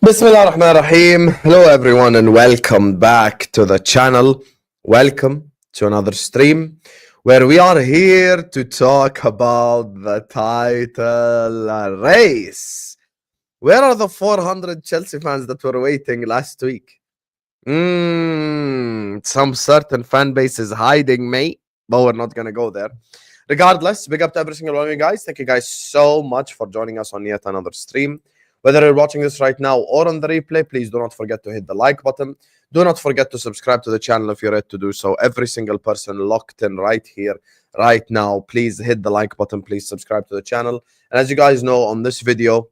Bismillah ar-Rahman ar-Rahim. Hello everyone and welcome back to the channel. Welcome to another stream where we are here to talk about the title race. Where are the 400 Chelsea fans that were waiting last week? Some certain fan base is hiding, mate, but we're not gonna go there. Regardless, big up to every single one of you guys. Thank you guys so much for joining us on yet another stream. Whether you're watching this right now or on the replay, please do not forget to hit the like button. Do not forget to subscribe to the channel if you're ready to do so. Every single person locked in right here, right now, please hit the like button. Please subscribe to the channel. And as you guys know, on this video,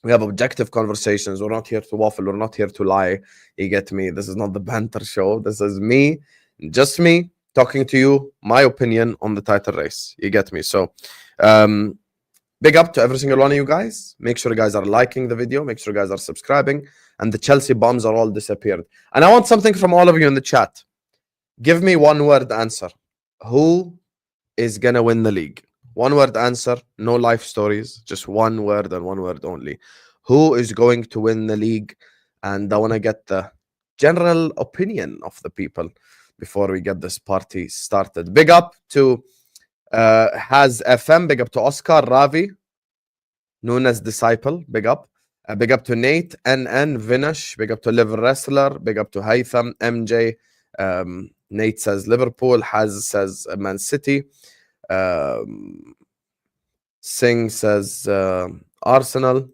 we have objective conversations. We're not here to waffle. We're not here to lie. You get me? This is not the banter show. This is me, just me, talking to you, my opinion on the title race. You get me? So, big up to every single one of you guys. Make sure you guys are liking the video. Make sure you guys are subscribing. And the Chelsea bombs are all disappeared. And I want something from all of you in the chat. Give me one word answer. Who is going to win the league? One word answer. No life stories. Just one word and one word only. Who is going to win the league? And I want to get the general opinion of the people before we get this party started. Big up to Has FM, big up to Oscar, Ravi, Nunes Disciple, big up. Big up to Nate, NN, Vinash, big up to Liver Wrestler, big up to Haytham, MJ. Nate says Liverpool, Has says Man City. Singh says Arsenal,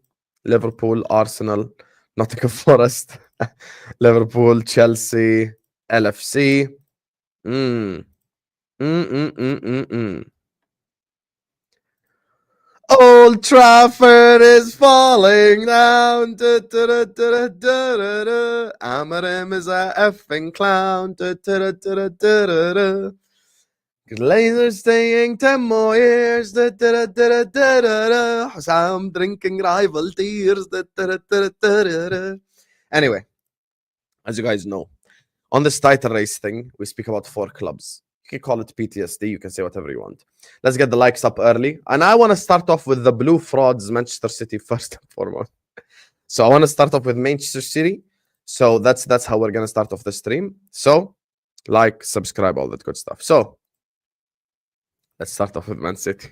Liverpool, Arsenal, Nottingham Forest, Liverpool, Chelsea, LFC. Old Trafford is falling down. Amarim is a effing clown. Glazers staying 10 more years. I'm drinking rival tears. Anyway, as you guys know, on this title race thing, we speak about 4 clubs. You can call it PTSD. You can say whatever you want. Let's get the likes up early. And I want to start off with the blue frauds, Manchester City, first and foremost. So I want to start off with Manchester City. So that's how we're going to start off the stream. So like, subscribe, all that good stuff. So let's start off with Man City.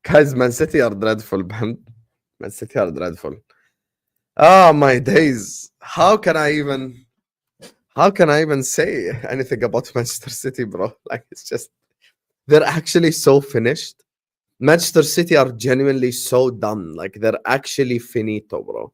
Guys, Man City are dreadful, man. Man City are dreadful. Oh, my days. How can I even say anything about Manchester City, bro? Like, it's just, they're actually so finished. Manchester City are genuinely so done. Like, they're actually finito, bro.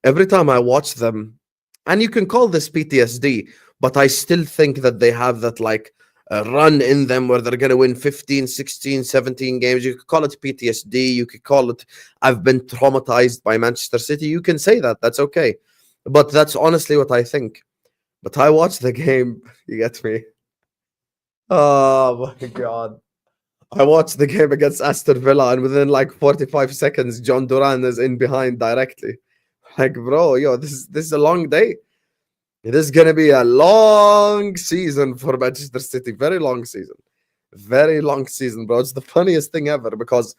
Every time I watch them, and you can call this PTSD, but I still think that they have that, like, run in them where they're going to win 15, 16, 17 games. You could call it PTSD. You could call it, I've been traumatized by Manchester City. You can say that. That's okay. But that's honestly what I think. But I watched the game. You get me? Oh, my God. I watched the game against Aston Villa, and within like 45 seconds, John Duran is in behind directly. Like, bro, yo, this is a long day. It is going to be a long season for Manchester City. Very long season. Very long season, bro. It's the funniest thing ever because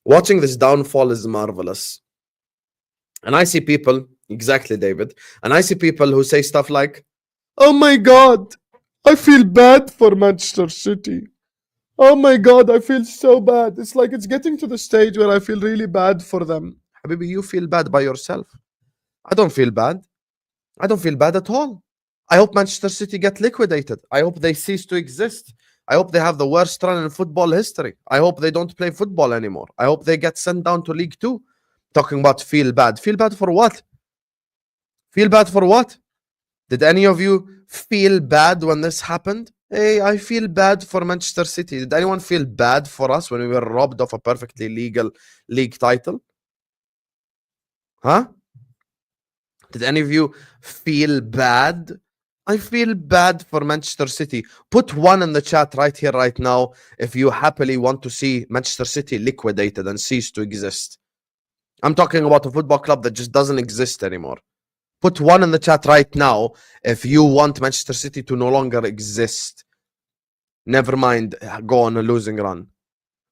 watching this downfall is marvelous. And I see people, exactly, David, and I see people who say stuff like, oh my God, I feel bad for Manchester City. Oh my God, I feel so bad. It's like it's getting to the stage where I feel really bad for them. Habibi, you feel bad by yourself. I don't feel bad. I don't feel bad at all. I hope Manchester City get liquidated. I hope they cease to exist. I hope they have the worst run in football history. I hope they don't play football anymore. I hope they get sent down to League 2. Talking about feel bad. Feel bad for what? Feel bad for what? Did any of you feel bad when this happened? Hey, I feel bad for Manchester City. Did anyone feel bad for us when we were robbed of a perfectly legal league title? Huh? Did any of you feel bad? I feel bad for Manchester City. Put 1 in the chat right here, right now, if you happily want to see Manchester City liquidated and cease to exist. I'm talking about a football club that just doesn't exist anymore. Put 1 in the chat right now if you want Manchester City to no longer exist. Never mind, go on a losing run.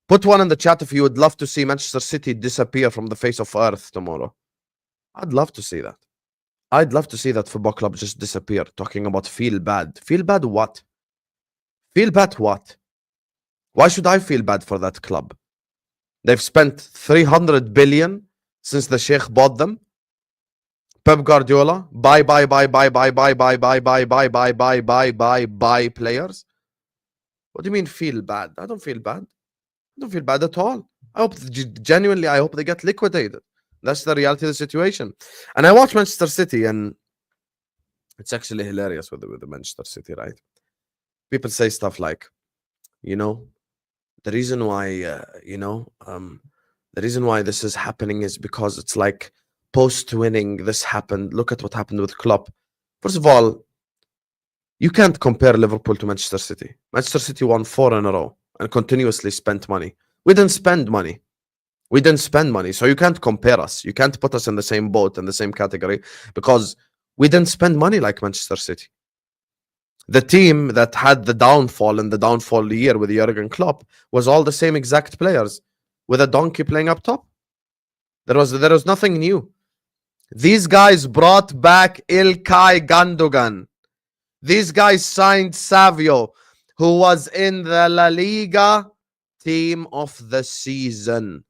Put 1 in the chat if you would love to see Manchester City disappear from the face of earth tomorrow. I'd love to see that. I'd love to see that football club just disappear. Talking about feel bad. Feel bad what? Feel bad what? Why should I feel bad for that club? They've spent 300 billion since the Sheikh bought them. Pep Guardiola, buy players. What do you mean feel bad? I don't feel bad. I don't feel bad at all. I hope genuinely, I hope they get liquidated. That's the reality of the situation. And I watch Manchester City, and it's actually hilarious with the Manchester City, right? People say stuff like, you know, the reason why, the reason why this is happening is because it's like post-winning, this happened. Look at what happened with Klopp. First of all, you can't compare Liverpool to Manchester City. Manchester City won 4 in a row and continuously spent money. We didn't spend money. We didn't spend money. So you can't compare us. You can't put us in the same boat, in the same category, because we didn't spend money like Manchester City. The team that had the downfall in the downfall year with Jurgen Klopp was all the same exact players with a donkey playing up top. There was nothing new. These guys brought back Ilkay Gundogan. These guys signed Savio, who was in the La Liga team of the season.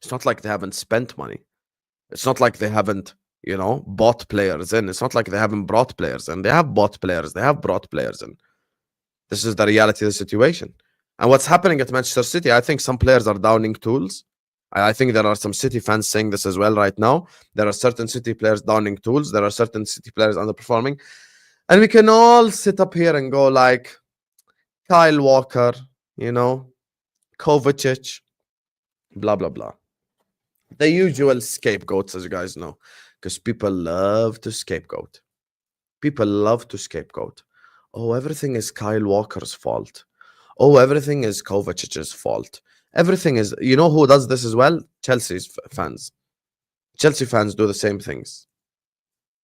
It's not like they haven't spent money. It's not like they haven't, bought players in. It's not like they haven't brought players in. They have bought players. They have brought players in. This is the reality of the situation. And what's happening at Manchester City, I think some players are downing tools. I think there are some City fans saying this as well right now. There are certain City players downing tools. There are certain City players underperforming. And we can all sit up here and go like Kyle Walker, Kovacic, blah, blah, blah. The usual scapegoats, as you guys know, because people love to scapegoat. People love to scapegoat. Oh, everything is Kyle Walker's fault. Oh, everything is Kovacic's fault. Everything is, you know who does this as well? Chelsea's fans. Chelsea fans do the same things.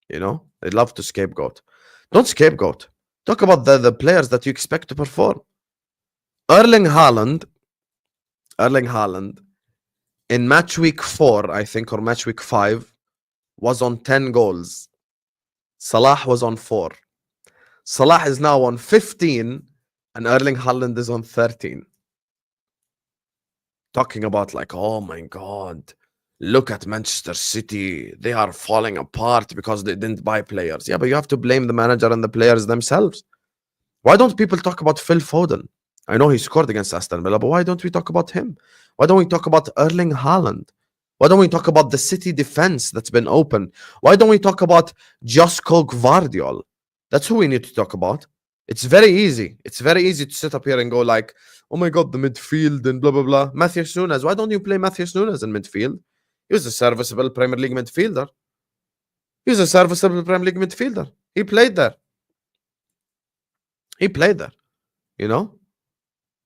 They love to scapegoat. Don't scapegoat. Talk about the players that you expect to perform. Erling Haaland, in match week 4, I think, or match week 5, was on 10 goals. Salah was on 4. Salah is now on 15, and Erling Haaland is on 13. Talking about like, oh my God, look at Manchester City. They are falling apart because they didn't buy players. Yeah, but you have to blame the manager and the players themselves. Why don't people talk about Phil Foden? I know he scored against Aston Villa, but why don't we talk about him? Why don't we talk about Erling Haaland? Why don't we talk about the City defense that's been open? Why don't we talk about Josko Gvardiol? That's who we need to talk about. It's very easy. It's very easy to sit up here and go like, oh my God, the midfield and blah, blah, blah. Matheus Nunes. Why don't you play Matheus Nunes in midfield? He was a serviceable Premier League midfielder. He played there.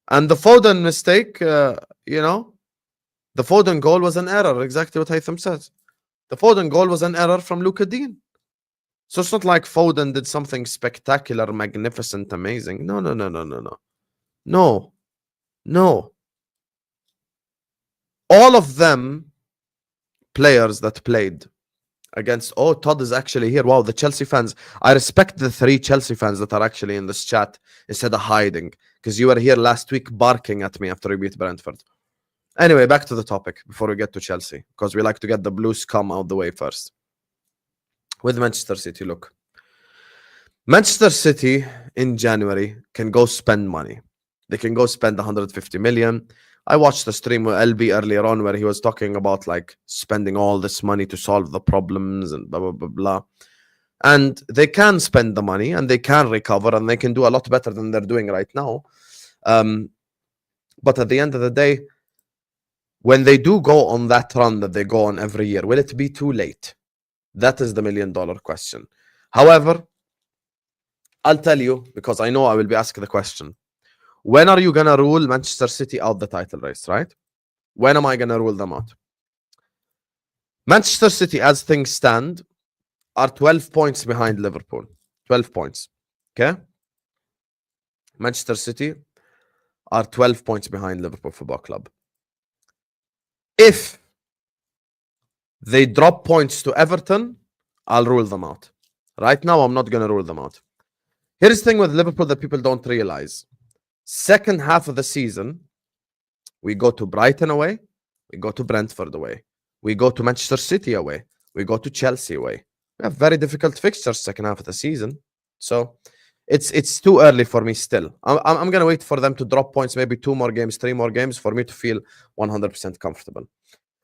And the Foden mistake, the Foden goal was an error. Exactly what Haytham says. The Foden goal was an error from Luka Dean. So it's not like Foden did something spectacular, magnificent, amazing. No. All of them players that played against, Todd is actually here. Wow, the Chelsea fans. I respect the 3 Chelsea fans that are actually in this chat instead of hiding, because you were here last week barking at me after we beat Brentford. Anyway, back to the topic before we get to Chelsea, because we like to get the blue scum out the way first. With Manchester City, look. Manchester City in January can go spend money. They can go spend 150 million. I watched the stream with LB earlier on where he was talking about like spending all this money to solve the problems and blah, blah, blah, blah. And they can spend the money and they can recover and they can do a lot better than they're doing right now. But at the end of the day, when they do go on that run that they go on every year, will it be too late? That is the $1 million question. However, I'll tell you, because I know I will be asked the question. When are you going to rule Manchester City out the title race, right? When am I going to rule them out? Manchester City, as things stand, are 12 points behind Liverpool. 12 points. Okay? Manchester City are 12 points behind Liverpool Football Club. If they drop points to Everton, I'll rule them out. Right now, I'm not going to rule them out. Here's the thing with Liverpool that people don't realize. Second half of the season, we go to Brighton away, we go to Brentford away, we go to Manchester City away, we go to Chelsea away. We have very difficult fixtures second half of the season. So it's too early for me still. I'm going to wait for them to drop points, maybe 2 more games, 3 more games for me to feel 100% comfortable.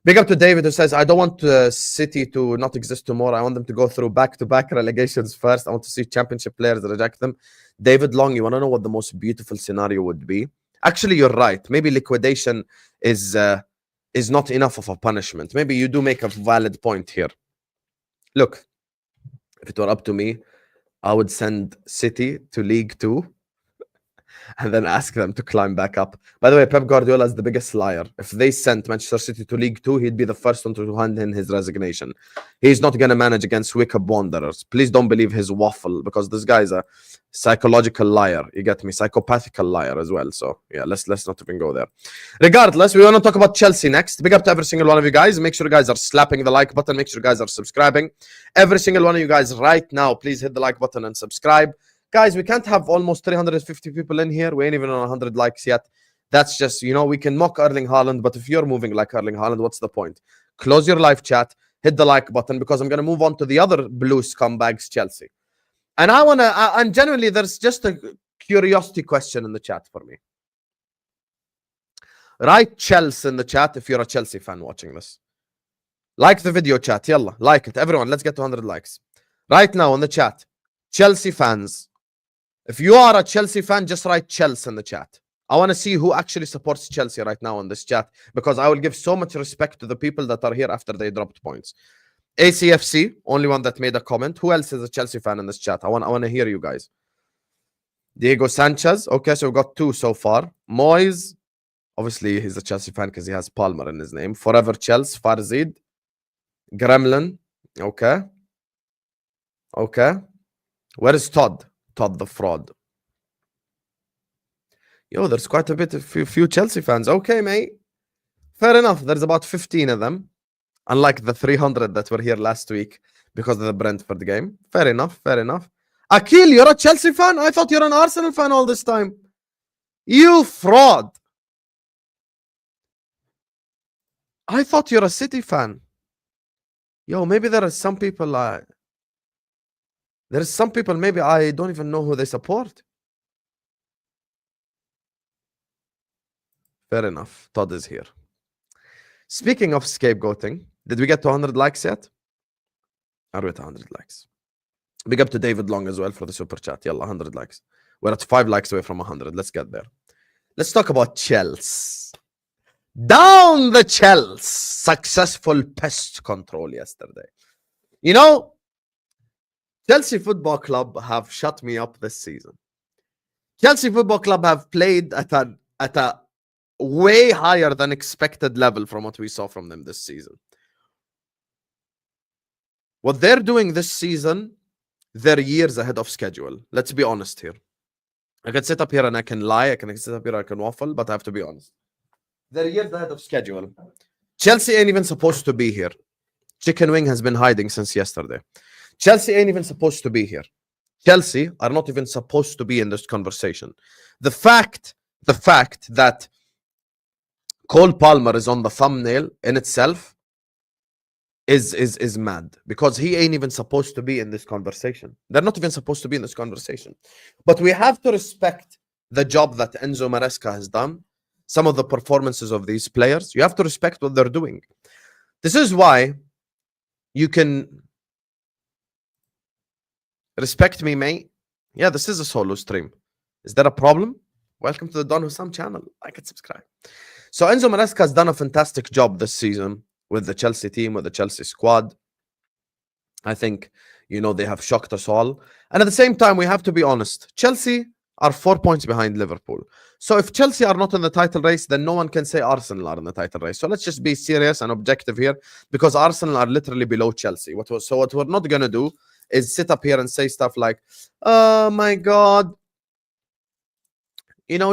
Big up to David who says, I don't want City to not exist tomorrow. I want them to go through back-to-back relegations first. I want to see championship players reject them. David Long, you want to know what the most beautiful scenario would be? Actually, you're right. Maybe liquidation is not enough of a punishment. Maybe you do make a valid point here. Look, if it were up to me, I would send City to League 2 and then ask them to climb back up. By the way, Pep Guardiola is the biggest liar. If they sent Manchester City to League 2, he'd be the first one to hand in his resignation. He's not going to manage against Wycombe Wanderers. Please don't believe his waffle, because this guy is a psychological liar. You get me? Psychopathical liar as well. So yeah, let's not even go there. Regardless, we want to talk about Chelsea next. Big up to every single one of you guys. Make sure you guys are slapping the like button. Make sure you guys are subscribing. Every single one of you guys right now, please hit the like button and subscribe. Guys, we can't have almost 350 people in here. We ain't even on 100 likes yet. That's just, we can mock Erling Haaland, but if you're moving like Erling Haaland, what's the point? Close your live chat, hit the like button, because I'm going to move on to the other blue scumbags, Chelsea. And and genuinely, there's just a curiosity question in the chat for me. Write Chelsea in the chat if you're a Chelsea fan watching this. Like the video, chat. Yalla, like it. Everyone, let's get to 100 likes. Right now in the chat, Chelsea fans. If you are a Chelsea fan, just write Chelsea in the chat. I want to see who actually supports Chelsea right now in this chat, because I will give so much respect to the people that are here after they dropped points. ACFC, only one that made a comment. Who else is a Chelsea fan in this chat? I want to hear you guys. Diego Sanchez. Okay, so we've got 2 so far. Moyes. Obviously, he's a Chelsea fan because he has Palmer in his name. Forever Chelsea. Farzid. Gremlin. Okay. Okay. Where is Todd? Todd the fraud. Yo, there's quite a bit of few Chelsea fans. Okay, mate. Fair enough. There's about 15 of them. Unlike the 300 that were here last week because of the Brentford game. Fair enough. Fair enough. Akil, you're a Chelsea fan? I thought you're an Arsenal fan all this time. You fraud. I thought you're a City fan. Yo, maybe there are some people... There's some people, maybe I don't even know who they support. Fair enough. Todd is here. Speaking of scapegoating, did we get to 100 likes yet? Are we at 100 likes? Big up to David Long as well for the super chat. Yalla, 100 likes. We're at 5 likes away from 100. Let's get there. Let's talk about Chelsea. Down the Chelsea. Successful pest control yesterday. Chelsea Football Club have shut me up this season. Chelsea Football Club have played at a way higher than expected level from what we saw from them this season. What they're doing this season, they're years ahead of schedule. Let's be honest here. I can sit up here and I can lie. I can sit up here and I can waffle, but I have to be honest. They're years ahead of schedule. Chelsea ain't even supposed to be here. Chicken Wing has been hiding since yesterday. Chelsea ain't even supposed to be here. Chelsea are not even supposed to be in this conversation. The fact that Cole Palmer is on the thumbnail in itself is mad, because he ain't even supposed to be in this conversation. They're not even supposed to be in this conversation. But we have to respect the job that Enzo Maresca has done, some of the performances of these players. You have to respect what they're doing. This is why you can respect me, mate. Yeah, this is a solo stream. Is that a problem? Welcome to the Don Hussam channel. Like and subscribe. So Enzo Maresca has done a fantastic job this season with the Chelsea team, with the Chelsea squad. I think, they have shocked us all. And at the same time, we have to be honest. Chelsea are 4 points behind Liverpool. So if Chelsea are not in the title race, then no one can say Arsenal are in the title race. So let's just be serious and objective here, because Arsenal are literally below Chelsea. What we're not going to do is sit up here and say stuff like, oh my God,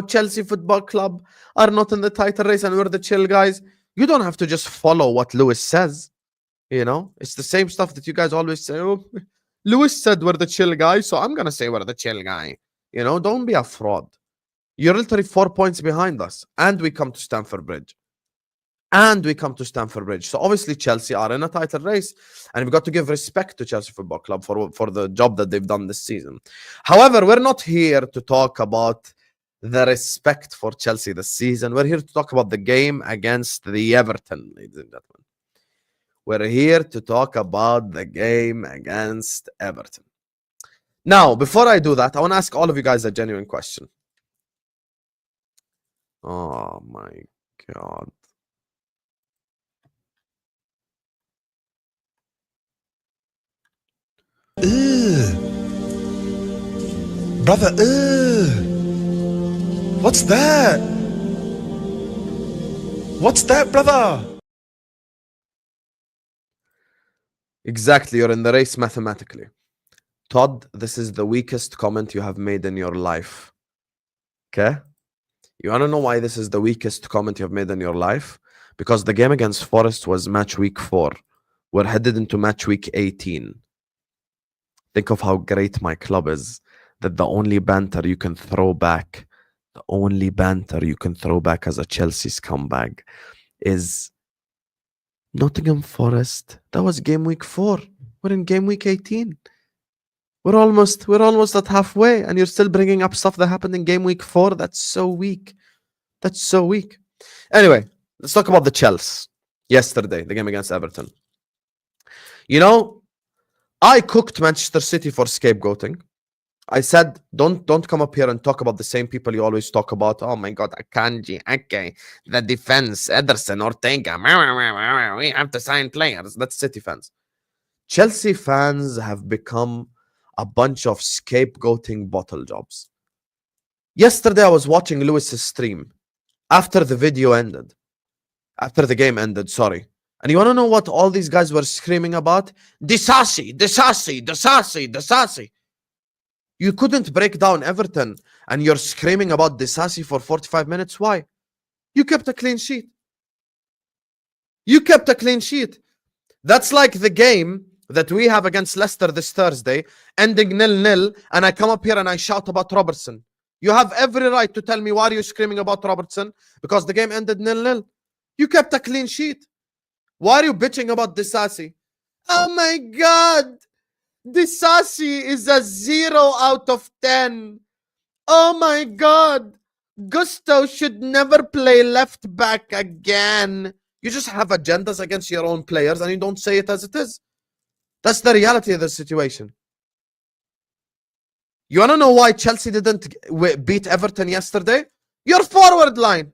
Chelsea Football Club are not in the title race and we're the chill guys. You don't have to just follow what Lewis says. You know, it's the same stuff that you guys always say. Oh, Lewis said we're the chill guy, so I'm gonna say we're the chill guy. You know, don't be a fraud. You're literally 4 points behind us, and we come to Stamford Bridge. So obviously Chelsea are in a title race, and we've got to give respect to Chelsea Football Club for the job that they've done this season. However, we're not here to talk about the respect for Chelsea this season. We're here to talk about the game against the Everton, ladies and gentlemen. We're here to talk about the game against Everton. Now, before I do that, I want to ask all of you guys a genuine question. Oh my God. Brother, what's that? What's that, brother? Exactly, you're in the race mathematically. Todd, this is the weakest comment you have made in your life. Okay? You want to know why this is the weakest comment you have made in your life? Because the game against Forest was match week 4. We're headed into match week 18. Think of how great my club is, that the only banter you can throw back, as a Chelsea scumbag is Nottingham Forest. That was game week 4. We're in game week 18. We're almost at halfway, and you're still bringing up stuff that happened in game week 4. That's so weak. Anyway, let's talk about the Chelsea yesterday, the game against Everton. You know, I cooked Manchester City for scapegoating. I said, don't come up here and talk about the same people you always talk about. Oh my God, Akanji, Ake, the defense, Ederson, Ortega. We have to sign players. That's City fans. Chelsea fans have become a bunch of scapegoating bottle jobs. Yesterday, I was watching Lewis's stream after the game ended, sorry. And you want to know what all these guys were screaming about? Disasi. You couldn't break down Everton, and you're screaming about Disasi for 45 minutes. Why? You kept a clean sheet. That's like the game that we have against Leicester this Thursday, ending 0-0, and I come up here and I shout about Robertson. You have every right to tell me why are you screaming about Robertson, because the game ended 0-0. You kept a clean sheet. Why are you bitching about Disasi? Oh my God! Disasi is a 0 out of 10. Oh my God! Gusto should never play left back again. You just have agendas against your own players and you don't say it as it is. That's the reality of the situation. You want to know why Chelsea didn't beat Everton yesterday? Your forward line.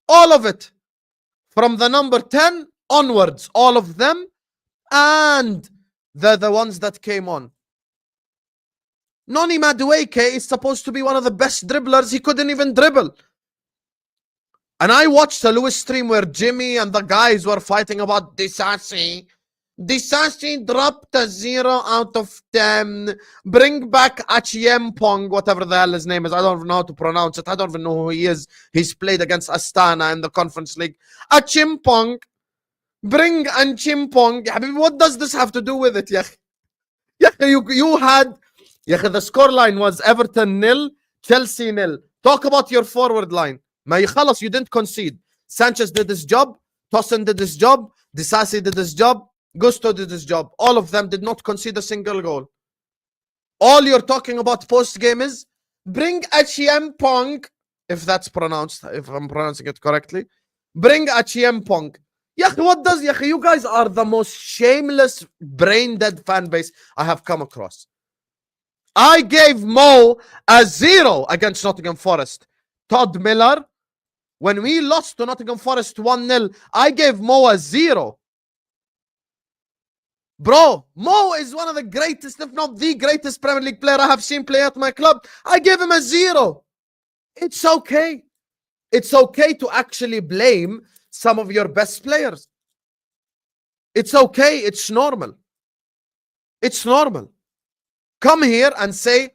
All of it. From the number 10 onwards. All of them. And the ones that came on. Noni Madueke is supposed to be one of the best dribblers. He couldn't even dribble. And I watched a Lewis stream where Jimmy and the guys were fighting about Disasi. Disasi dropped a 0 out of 10. Bring back Achiempong, whatever the hell his name is. I don't even know how to pronounce it. I don't even know who he is. He's played against Astana in the Conference League. Achiempong. Bring Achiempong. What does this have to do with it? You had... the scoreline was Everton 0, Chelsea 0. Talk about your forward line. You didn't concede. Sanchez did his job. Tosin did his job. Disasi did his job. Gusto did his job. All of them did not concede a single goal. All you're talking about post-game is bring Achiempong, if that's pronounced, if I'm pronouncing it correctly. Bring Achiempong. You guys are the most shameless, brain-dead fan base I have come across. I gave Mo a 0 against Nottingham Forest. Todd Miller, when we lost to Nottingham Forest 1-0, I gave Mo a 0. Bro, Mo is one of the greatest, if not the greatest Premier League player I have seen play at my club. I gave him a 0. It's okay. It's okay to actually blame some of your best players. It's okay. It's normal. Come here and say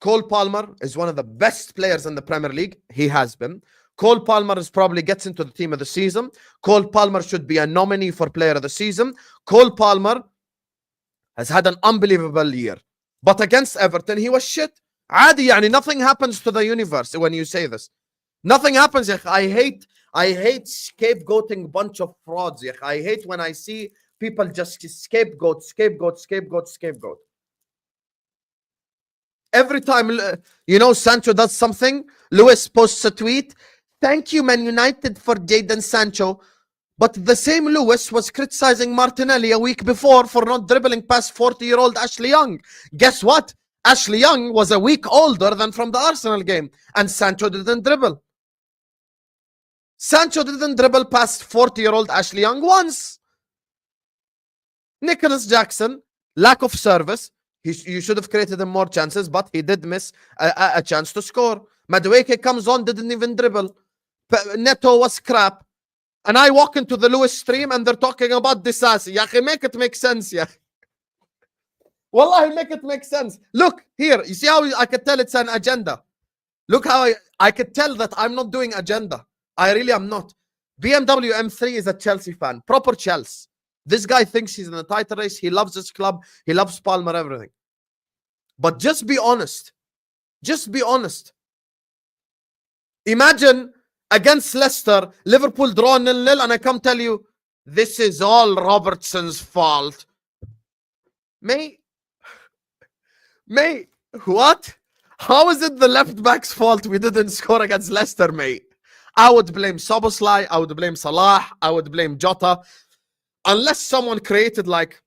Cole Palmer is one of the best players in the Premier League. He has been. Cole Palmer probably gets into the team of the season. Cole Palmer should be a nominee for player of the season. Cole Palmer has had an unbelievable year. But against Everton, he was shit. عادي يعني nothing happens to the universe when you say this. Nothing happens. I hate scapegoating bunch of frauds. I hate when I see people just scapegoat. Every time, Sancho does something, Lewis posts a tweet. Thank you, Man United, for Jadon Sancho. But the same Lewis was criticizing Martinelli a week before for not dribbling past 40-year-old Ashley Young. Guess what? Ashley Young was a week older than from the Arsenal game, and Sancho didn't dribble. Sancho didn't dribble past 40-year-old Ashley Young once. Nicholas Jackson, lack of service. You should have created him more chances, but he did miss a chance to score. Madueke comes on, didn't even dribble. Neto was crap. And I walk into the Lewis stream and they're talking about Disasi. Ya make it make sense, yeah. Wallahi, make it make sense. Look, here, you see how I could tell it's an agenda? Look how I could tell that I'm not doing agenda. I really am not. BMW M3 is a Chelsea fan. Proper Chelsea. This guy thinks he's in the title race. He loves his club. He loves Palmer, everything. But just be honest. Just be honest. Imagine against Leicester, Liverpool draw 0-0, and I come tell you, this is all Robertson's fault. Mate, what? How is it the left back's fault we didn't score against Leicester, mate? I would blame Soboslai, I would blame Salah, I would blame Jota. Unless someone created like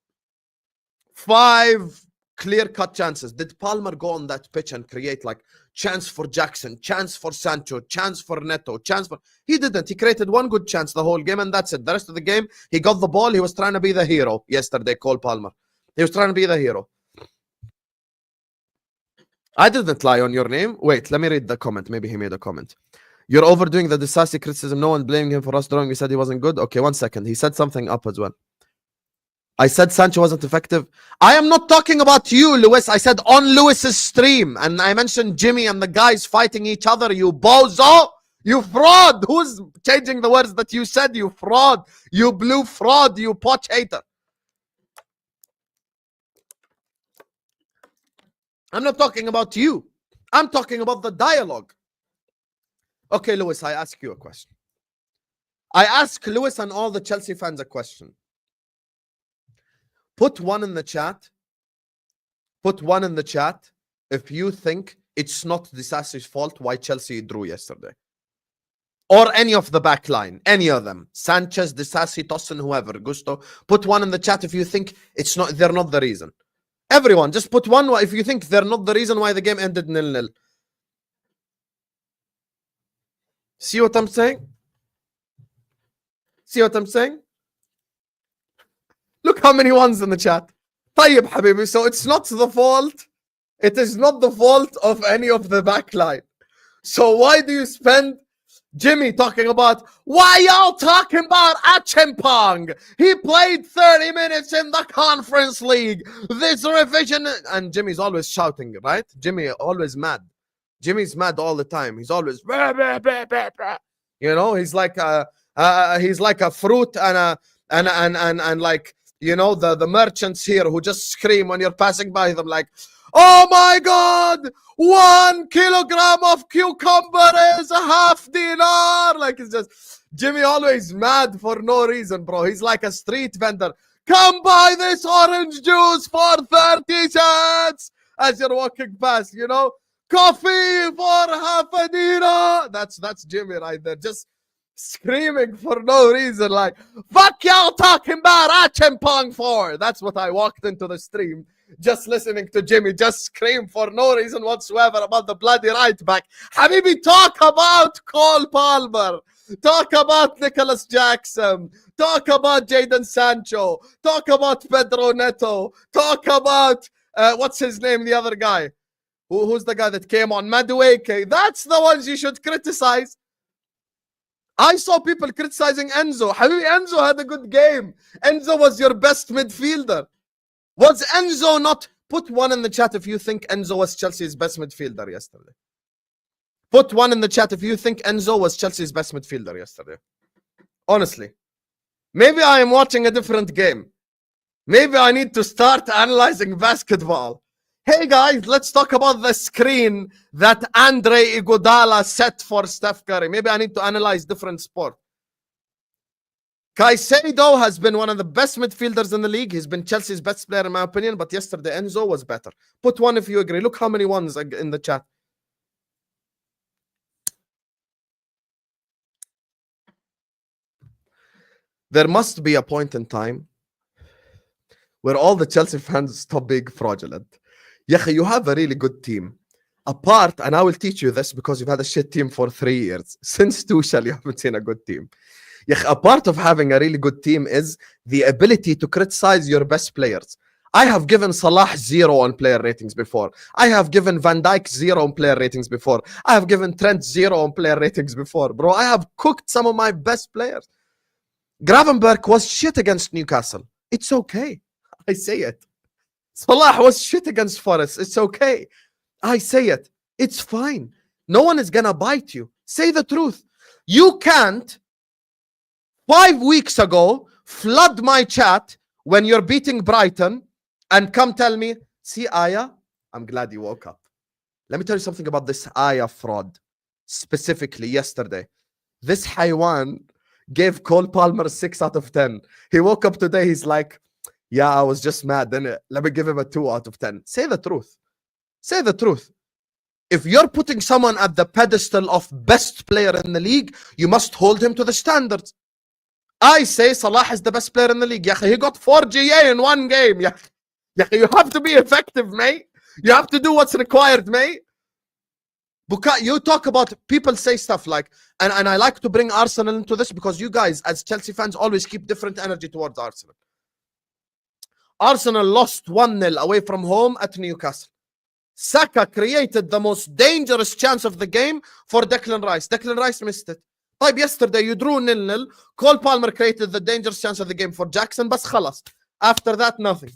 5 clear-cut chances. Did Palmer go on that pitch and create like chance for Jackson, chance for Sancho, chance for Neto, chance for... He didn't. He created one good chance the whole game and that's it. The rest of the game, he got the ball. He was trying to be the hero yesterday, Cole Palmer. He was trying to be the hero. I didn't lie on your name. Wait, let me read the comment. Maybe he made a comment. You're overdoing the Disasi criticism. No one blaming him for us drawing. We said he wasn't good. Okay, 1 second. He said something up as well. I said Sancho wasn't effective. I am not talking about you, Lewis. I said on Lewis's stream. And I mentioned Jimmy and the guys fighting each other. You bozo. You fraud. Who's changing the words that you said? You fraud. You blue fraud. You poch hater. I'm not talking about you. I'm talking about the dialogue. Okay, Lewis, I ask you a question. I ask Lewis and all the Chelsea fans a question. Put 1 in the chat. Put 1 in the chat if you think it's not Disasi's fault why Chelsea drew yesterday. Or any of the back line. Any of them. Sanchez, Disasi, Tosin, whoever. Gusto. Put 1 in the chat if you think they're not the reason. Everyone, just put 1 if you think they're not the reason why the game ended 0-0. See what I'm saying? See what I'm saying? Look how many 1s in the chat. طيب حبيبي, so it's not the fault. It is not the fault of any of the backline. So why do you spend Jimmy talking about why y'all talking about Achimpong? He played 30 minutes in the Conference League. This revision, and Jimmy's always shouting, right? Jimmy always mad. Jimmy's mad all the time. He's always blah, blah, blah, blah, blah. You know, he's like a fruit and like, you know, the merchants here who just scream when you're passing by them like, oh my God, 1 kilogram of cucumber is a half dinar. Like, it's just, Jimmy always mad for no reason, bro. He's like a street vendor. Come buy this orange juice for 30 cents as you're walking past, you know. Coffee for half a dinar. That's Jimmy right there, just screaming for no reason, like, fuck y'all talking about Achimpong for. That's what I walked into the stream, just listening to Jimmy just scream for no reason whatsoever about the bloody right back. Habibi, talk about Cole Palmer. Talk about Nicholas Jackson. Talk about Jadon Sancho. Talk about Pedro Neto. Talk about, what's his name, the other guy? Who's the guy that came on? Madueke. That's the ones you should criticize. I saw people criticizing Enzo. Habibi, Enzo had a good game. Enzo was your best midfielder. Was Enzo not... Put 1 in the chat if you think Enzo was Chelsea's best midfielder yesterday. Put one in the chat if you think Enzo was Chelsea's best midfielder yesterday. Honestly. Maybe I am watching a different game. Maybe I need to start analyzing basketball. Hey guys, let's talk about the screen that Andre Iguodala set for Steph Curry. Maybe I need to analyze different sport. Caicedo has been one of the best midfielders in the league. He's been Chelsea's best player in my opinion, but yesterday Enzo was better. Put one if you agree. Look how many ones in the chat. There must be a point in time where all the Chelsea fans stop being fraudulent. Yakhi, you have a really good team. Apart, and I will teach you this because you've had a shit team for 3 years. Since Tuchel, you haven't seen a good team. Yakhi, a part of having a really good team is the ability to criticize your best players. I have given Salah 0 on player ratings before. I have given Van Dijk 0 on player ratings before. I have given Trent 0 on player ratings before. Bro, I have cooked some of my best players. Gravenberch was shit against Newcastle. It's okay. I say it. Salah was shit against Forest. It's okay. I say it. It's fine. No one is gonna bite you. Say the truth. You can't 5 weeks ago flood my chat when you're beating Brighton and come tell me, see Aya, I'm glad you woke up. Let me tell you something about this Aya fraud. Specifically yesterday. This Haywan gave Cole Palmer 6 out of 10. He woke up today, he's like, yeah, I was just mad, didn't it? Let me give him a 2 out of 10. Say the truth. Say the truth. If you're putting someone at the pedestal of best player in the league, you must hold him to the standards. I say Salah is the best player in the league. He got 4 GA in 1 game. You have to be effective, mate. You have to do what's required, mate. You talk about, people say stuff like, and I like to bring Arsenal into this because you guys, as Chelsea fans, always keep different energy towards Arsenal. Arsenal lost 1-0 away from home at Newcastle. Saka created the most dangerous chance of the game for Declan Rice. Declan Rice missed it. طيب, yesterday you drew 0-0. Cole Palmer created the dangerous chance of the game for Jackson, بس خلاص. After that, nothing.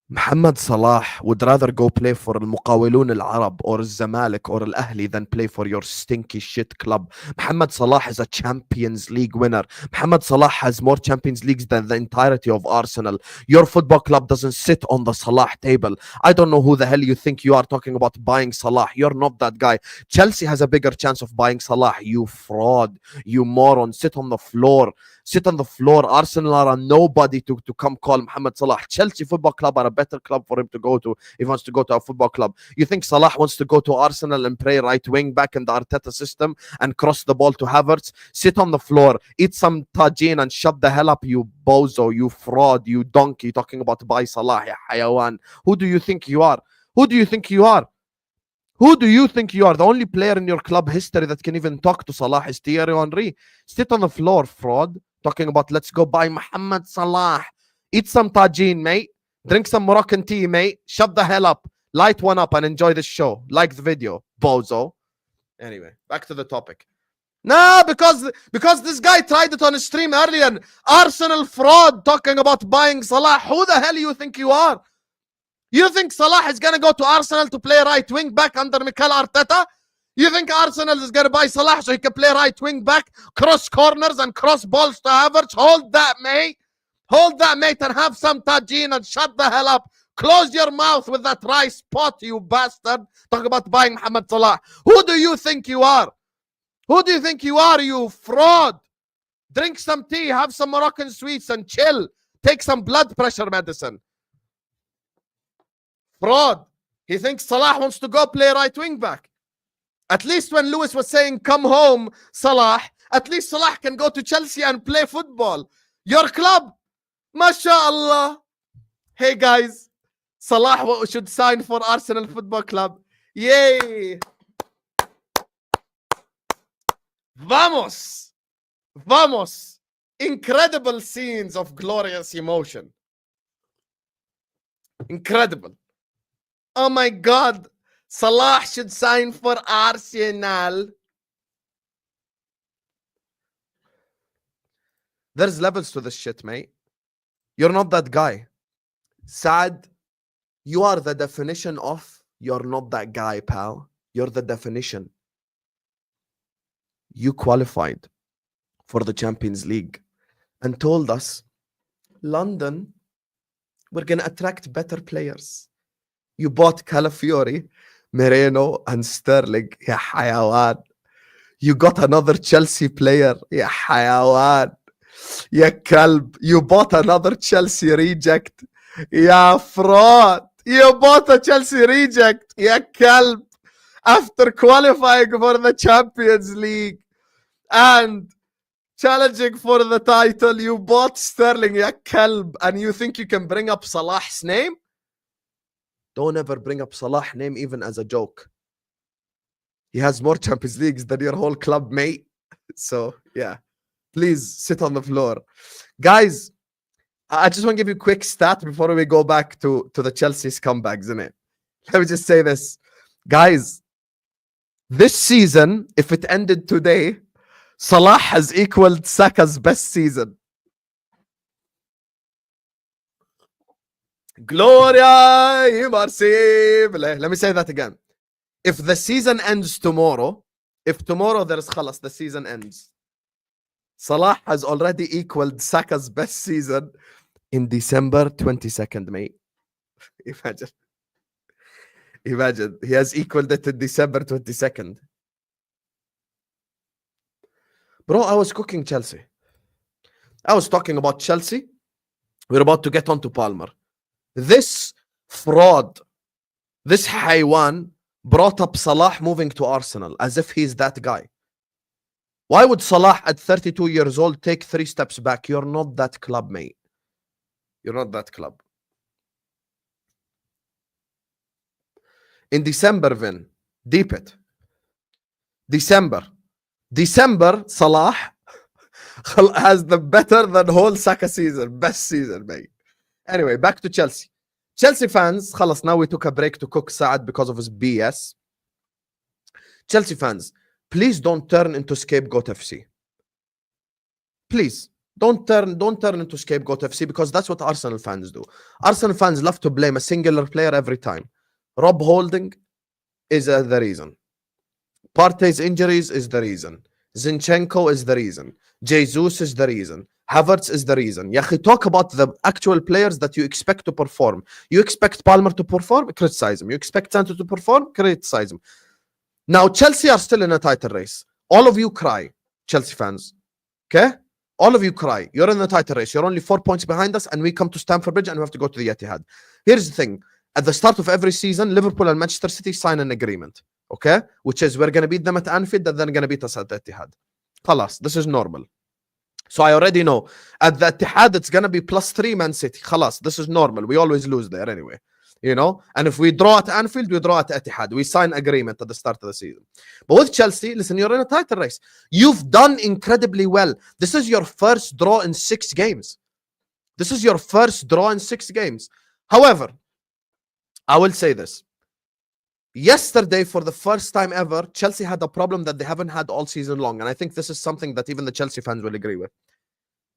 Mohamed Salah would rather go play for المقاولون العرب or الزمالك or الأهلي than play for your stinky shit club. Mohamed Salah is a Champions League winner. Mohamed Salah has more Champions Leagues than the entirety of Arsenal. Your football club doesn't sit on the Salah table. I don't know who the hell you think you are talking about buying Salah. You're not that guy. Chelsea has a bigger chance of buying Salah. You fraud. You moron. Sit on the floor. Sit on the floor. Arsenal are a nobody to come call Mohamed Salah. Chelsea Football Club are a better club for him to go to if he wants to go to a football club. You think Salah wants to go to Arsenal and play right wing back in the Arteta system and cross the ball to Havertz? Sit on the floor, eat some tagine and shut the hell up, you bozo, you fraud, you donkey, talking about buy Salah, ya hayawan. Who do you think you are? Who do you think you are? Who do you think you are? The only player in your club history that can even talk to Salah is Thierry Henry. Sit on the floor, fraud. Talking about let's go buy Mohamed Salah. Eat some tagine, mate. Drink some Moroccan tea, mate. Shut the hell up. Light one up and enjoy the show. Like the video, bozo. Anyway, back to the topic. No, because this guy tried it on his stream earlier. Arsenal fraud talking about buying Salah. Who the hell you think you are? You think Salah is going to go to Arsenal to play right wing back under Mikel Arteta? You think Arsenal is going to buy Salah so he can play right wing back, cross corners and cross balls to Havertz? Hold that, mate. Hold that, mate, and have some tagine and shut the hell up. Close your mouth with that rice pot, you bastard. Talk about buying Mohamed Salah. Who do you think you are? Who do you think you are, you fraud? Drink some tea, have some Moroccan sweets and chill. Take some blood pressure medicine. Fraud. He thinks Salah wants to go play right wing back. At least when Lewis was saying, come home, Salah, at least Salah can go to Chelsea and play football. Your club, mashallah. Hey guys, Salah should sign for Arsenal Football Club. Yay. Vamos. Vamos. Incredible scenes of glorious emotion. Incredible. Oh my God. Salah should sign for Arsenal. There's levels to this shit, mate. You're not that guy. Saad, you are the definition of You're not that guy, pal. You're the definition. You qualified for the Champions League and told us, London, we're going to attract better players. You bought Calafiori, Moreno, and Sterling. Ya hayawan. You got another Chelsea player. Ya hayawan. Ya kalb. You bought another Chelsea reject. Ya fraud. You bought a Chelsea reject. Ya kalb. After qualifying for the Champions League and challenging for the title, you bought Sterling, ya kalb, and you think you can bring up Salah's name? Don't ever bring up Salah's name even as a joke. He has more Champions Leagues than your whole club, mate. So, yeah. Please sit on the floor. Guys, I just want to give you a quick stat before we go back to the Chelsea scumbags, innit? Let me just say this. Guys, this season, if it ended today, Salah has equaled Saka's best season. Gloria immersive. Let me say that again. If the season ends tomorrow, if tomorrow there's khalas, the season ends, Salah has already equaled Saka's best season in December 22nd, mate. Imagine. He has equaled it in December 22nd. Bro, I was cooking Chelsea. I was talking about Chelsea. We're about to get on to Palmer. This fraud, this haywan brought up Salah moving to Arsenal as if he's that guy. Why would Salah at 32 years old take 3 steps back? You're not that club, mate. You're not that club. In December, Vin, deep it. December, Salah has the better than whole Saka season. Best season, mate. Anyway, back to Chelsea. Chelsea fans, خلص, now we took a break to cook Saad because of his BS. Chelsea fans, please don't turn into Scapegoat FC. Please, don't turn into Scapegoat FC because that's what Arsenal fans do. Arsenal fans love to blame a singular player every time. Rob Holding is the reason. Partey's injuries is the reason. Zinchenko is the reason. Jesus is the reason. Havertz is the reason. Yahi, talk about the actual players that you expect to perform. You expect Palmer to perform? Criticize him. You expect Santo to perform? Criticize him. Now, Chelsea are still in a title race. All of you cry, Chelsea fans. Okay? All of you cry. You're in the title race. You're only 4 points behind us, and we come to Stamford Bridge, and we have to go to the Etihad. Here's the thing. At the start of every season, Liverpool and Manchester City sign an agreement. Okay? Which is we're going to beat them at Anfield, and they're going to beat us at Etihad. Khalas, this is normal. So I already know. At the Etihad, it's going to be +3 Man City. Khalas, this is normal. We always lose there anyway. You know? And if we draw at Anfield, we draw at Etihad. We sign agreement at the start of the season. But with Chelsea, listen, you're in a title race. You've done incredibly well. This is your first draw in 6 games. This is your first draw in 6 games. However, I will say this. Yesterday, for the first time ever, Chelsea had a problem that they haven't had all season long. And I think this is something that even the Chelsea fans will agree with.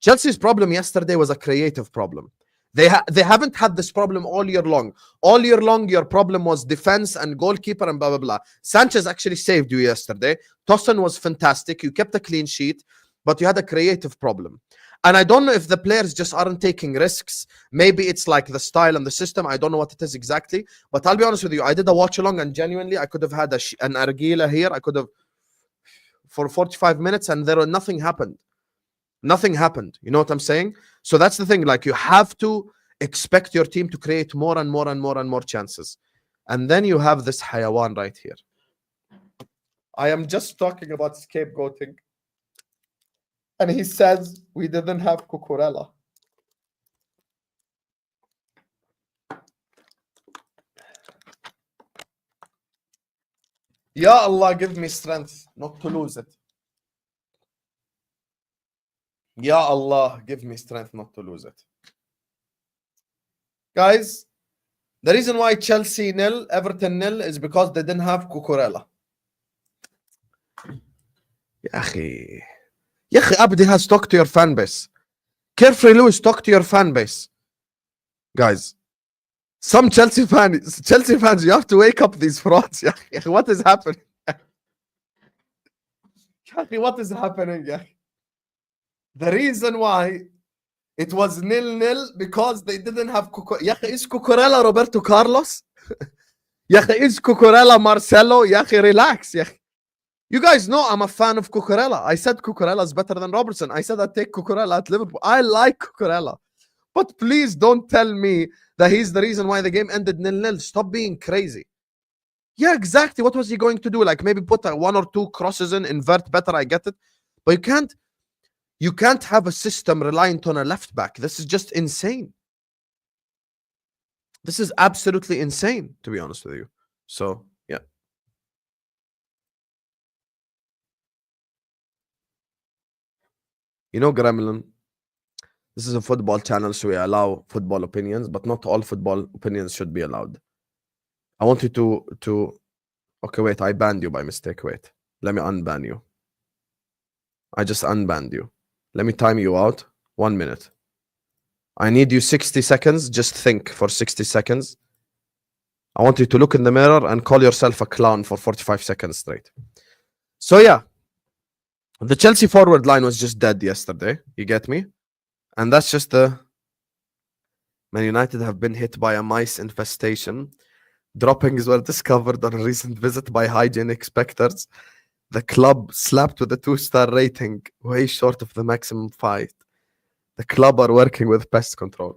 Chelsea's problem yesterday was a creative problem. They haven't had this problem all year long. All year long, your problem was defense and goalkeeper and blah, blah, blah. Sanchez actually saved you yesterday. Tosin was fantastic. You kept a clean sheet, but you had a creative problem. And I don't know if the players just aren't taking risks. Maybe it's like the style and the system. I don't know what it is exactly. But I'll be honest with you. I did a watch along, and genuinely, I could have had an Argila here. I could have for 45 minutes, and nothing happened. Nothing happened. You know what I'm saying? So that's the thing. Like, you have to expect your team to create more and more and more and more chances. And then you have this hayawan right here. I am just talking about scapegoating. And he says we didn't have Cucurella. Ya Allah, give me strength not to lose it. Ya Allah, give me strength not to lose it. Guys, the reason why Chelsea 0, Everton 0 is because they didn't have Cucurella. Ya akhi. Ya akhi, Abdi has talked to your fan base. Carefree Lewis, talk to your fan base. Guys, Some Chelsea fans, you have to wake up these frauds. يا أخي, what is happening? يا أخي, what is happening? يا أخي? The reason why it was 0-0 because they didn't have يا أخي, is Cucurella Roberto Carlos? يا أخي, is Cucurella Marcelo? يا أخي, relax. يا أخي. You guys know I'm a fan of Cucurella. I said Cucurella is better than Robertson. I said I'd take Cucurella at Liverpool. I like Cucurella. But please don't tell me that he's the reason why the game ended 0-0. Stop being crazy. Yeah, exactly. What was he going to do? Like maybe put one or two crosses in, invert better, I get it. But you can't have a system reliant on a left back. This is just insane. This is absolutely insane, to be honest with you. So, yeah. You know, Gremlin, this is a football channel, so we allow football opinions, but not all football opinions should be allowed. I want you to... Okay, wait, I banned you by mistake. Wait, let me unban you. I just unbanned you. Let me time you out. 1 minute. I need you 60 seconds. Just think for 60 seconds. I want you to look in the mirror and call yourself a clown for 45 seconds straight. So, yeah. The Chelsea forward line was just dead yesterday. You get me? And that's just the... Man United have been hit by a mice infestation. Droppings were discovered on a recent visit by hygiene inspectors. The club slapped with a 2-star rating, way short of the maximum fine. The club are working with pest control.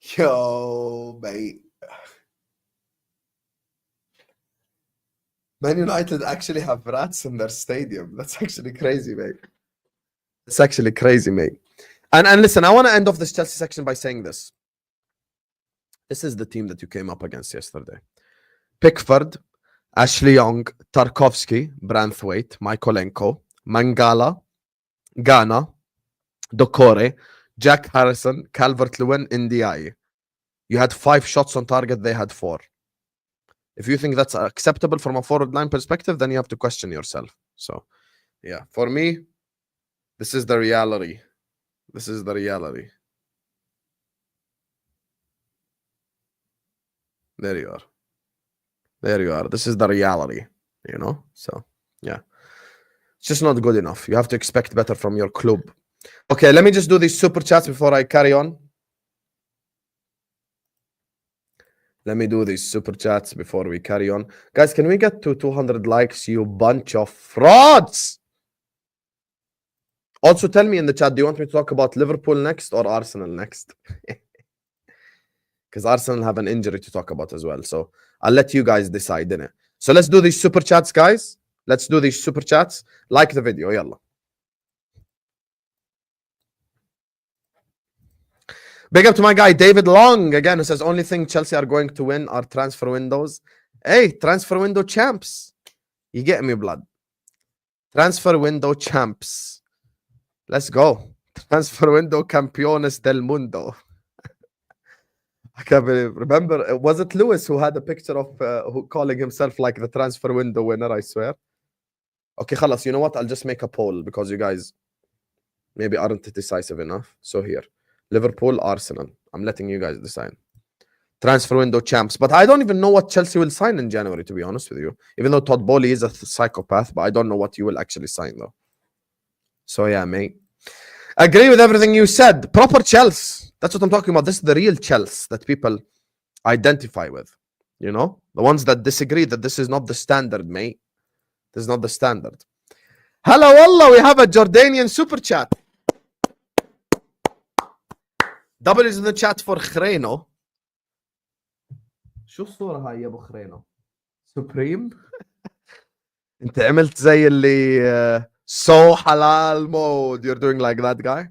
Yo, mate. Man United actually have rats in their stadium. That's actually crazy, mate. It's actually crazy, mate. And listen, I want to end off this Chelsea section by saying this. This is the team that you came up against yesterday. Pickford, Ashley Young, Tarkovsky, Branthwaite, Mykolenko, Mangala, Ghana, Dokore, Jack Harrison, Calvert-Lewin, Ndiaye. You had 5 shots on target, they had 4. If you think that's acceptable from a forward line perspective, then you have to question yourself. So, yeah, for me, this is the reality. This is the reality. There you are. There you are. This is the reality, you know? So, yeah. It's just not good enough. You have to expect better from your club. Okay, let me just do these super chats before I carry on. Let me do these super chats before we carry on. Guys, can we get to 200 likes, you bunch of frauds? Also, tell me in the chat, do you want me to talk about Liverpool next or Arsenal next? Because Arsenal have an injury to talk about as well. So I'll let you guys decide, innit? So let's do these super chats, guys. Let's do these super chats. Like the video, yalla. Big up to my guy, David Long, again, who says, only thing Chelsea are going to win are transfer windows. Hey, transfer window champs. You get me, blood. Transfer window champs. Let's go. Transfer window campeones del mundo. I can't believe. Remember, was it Lewis who had a picture of who calling himself like the transfer window winner, I swear? Okay, khalas, you know what? I'll just make a poll because you guys maybe aren't decisive enough. So here, Liverpool, Arsenal. I'm letting you guys decide. Transfer window champs. But I don't even know what Chelsea will sign in January, to be honest with you. Even though Todd Bowley is a psychopath, but I don't know what you will actually sign, though. So, yeah, mate. Agree with everything you said. Proper Chelsea. That's what I'm talking about. This is the real Chelsea that people identify with. You know? The ones that disagree that this is not the standard, mate. This is not the standard. Hello, Allah. We have a Jordanian super chat. W's in the chat for Khreno. شو الصورة هاي يا ابو خرينو؟ سوبريم؟ انت عملت زي اللي so halal mode. You're doing like that guy.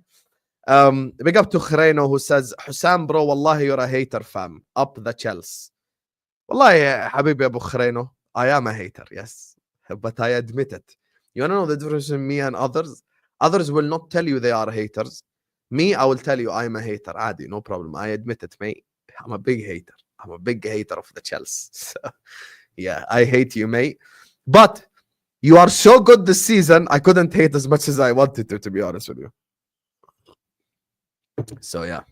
Big up to Khreno who says, Hussam bro, wallahi you're a hater fam. Up the Chelsea. Wallahi حبيبي Abu Khreno, I am a hater, yes. But I admit it. You wanna know the difference between me and others? Others will not tell you they are haters. Me, I will tell you I'm a hater. Adi, no problem. I admit it, mate. I'm a big hater. I'm a big hater of the Chelsea. So, yeah, I hate you, mate. But You are so good this season. I couldn't hate as much as I wanted to be honest with you. So yeah.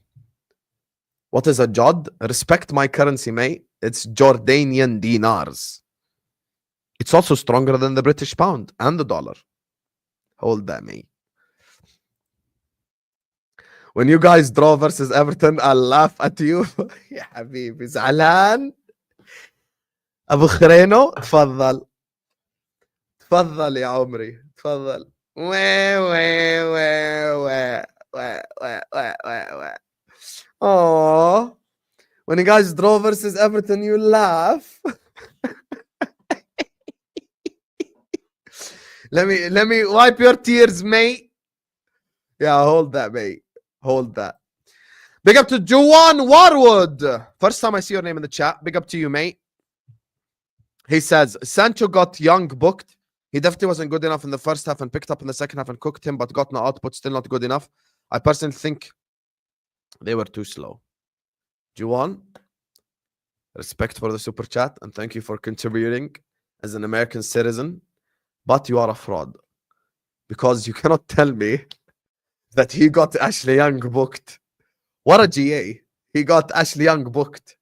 What is a Jod? Respect my currency, mate. It's Jordanian dinars. It's also stronger than the British pound and the dollar. Hold that, mate. When you guys draw versus Everton, I'll laugh at you. يا حبيبي زعلان. ابو خرينو تفضل. تفضل يا عمري. تفضل. Oh, when you guys draw versus Everton, you laugh. let me wipe your tears, mate. Yeah, hold that, mate. Hold that. Big up to Juwan Warwood. First time I see your name in the chat. Big up to you, mate. He says Sancho got Young booked. He definitely wasn't good enough in the first half and picked up in the second half and cooked him, but got no output. Still not good enough. I personally think they were too slow. Juwan, respect for the super chat and thank you for contributing as an American citizen. But you are a fraud because you cannot tell me that he got Ashley Young booked. What a GA. He got Ashley Young booked.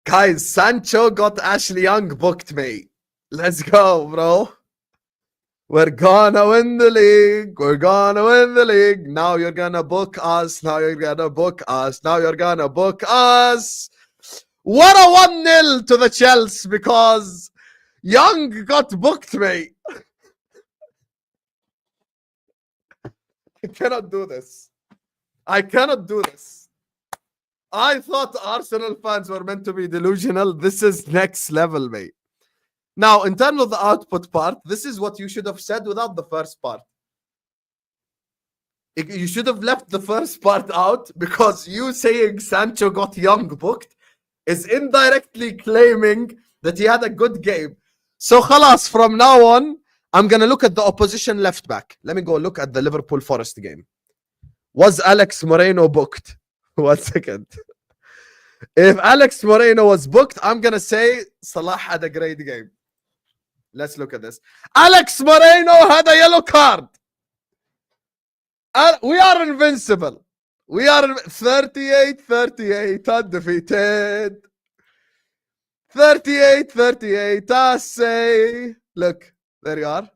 Guys, Sancho got Ashley Young booked, mate. Let's go, bro. We're gonna win the league. We're gonna win the league. Now you're gonna book us. Now you're gonna book us. Now you're gonna book us. What a 1-0 to the Chelsea because Young got booked, mate. I cannot do this. I cannot do this. I thought Arsenal fans were meant to be delusional. This is next level, mate. Now, in terms of the output part, this is what you should have said without the first part. You should have left the first part out because you saying Sancho got Young booked is indirectly claiming that he had a good game. So, khalas, from now on, I'm going to look at the opposition left back. Let me go look at the Liverpool Forest game. Was Alex Moreno booked? 1 second. If Alex Moreno was booked, I'm going to say Salah had a great game. Let's look at this. Alex Moreno had a yellow card. We are invincible. We are 38-38, undefeated. 38-38, I say. Look, there you are.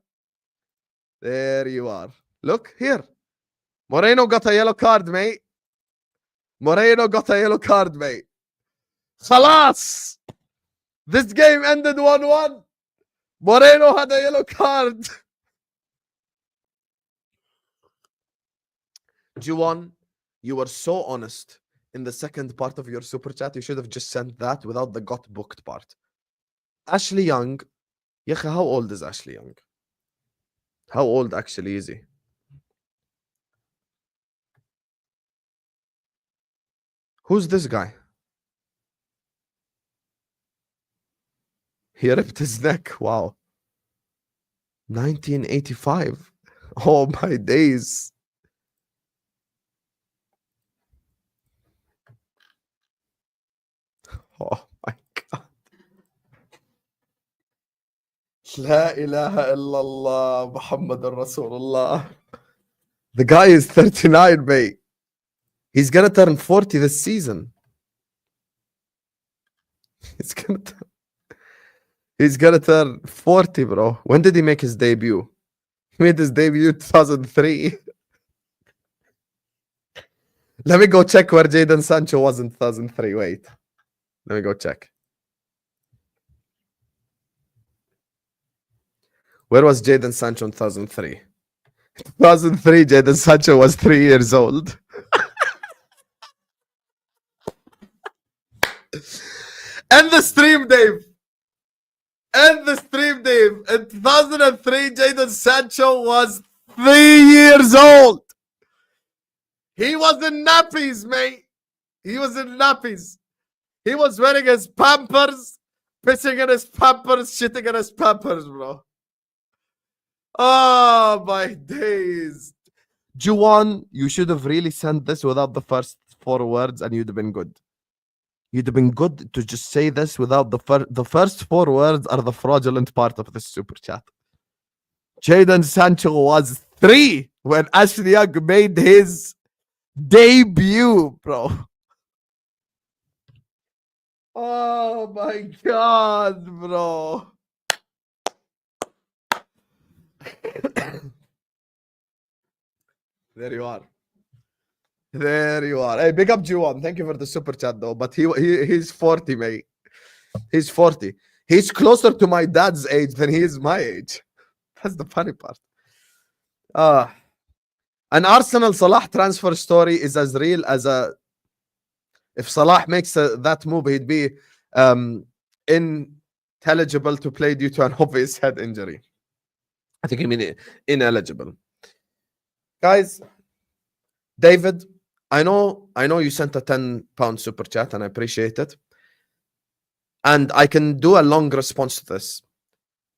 There you are. Look, here. Moreno got a yellow card, mate. Moreno got a yellow card, mate. Khalas. This game ended 1-1. Moreno had a yellow card. Juwan, you were so honest in the second part of your super chat. You should have just sent that without the got booked part. Ashley Young. Yekha, how old is Ashley Young? How old actually is he? Who's this guy? He ripped his neck. Wow. 1985. Oh my days. Oh my God. La ilaha illallah Muhammadur Rasulullah. The guy is 39, mate. He's gonna turn 40 this season. He's gonna turn 40, bro. When did he make his debut? He made his debut 2003. Let me go check where Jadon Sancho was in 2003. Wait. Let me go check. Where was Jadon Sancho in 2003? 2003, Jadon Sancho was 3 years old. End the stream, Dave. End the stream, Dave. In 2003, Jadon Sancho was 3 years old. He was in nappies, mate. He was in nappies. He was wearing his Pampers, pissing in his Pampers, shitting in his Pampers, bro. Oh, my days. Juwan, you should have really sent this without the first 4 words and you'd have been good. You'd have been good to just say this without the first 4 words are the fraudulent part of this super chat. Jadon Sancho was 3 when Ashley Young made his debut, bro. Oh my god, bro. There you are. There you are. Hey, big up G1. Thank you for the super chat though. But he's 40, mate. He's 40. He's closer to my dad's age than he is my age. That's the funny part. An Arsenal Salah transfer story is as real as a. If Salah makes that move, he'd be ineligible to play due to an obvious head injury. I think you mean ineligible. Guys, David, I know you sent a £10 super chat and I appreciate it. And I can do a long response to this.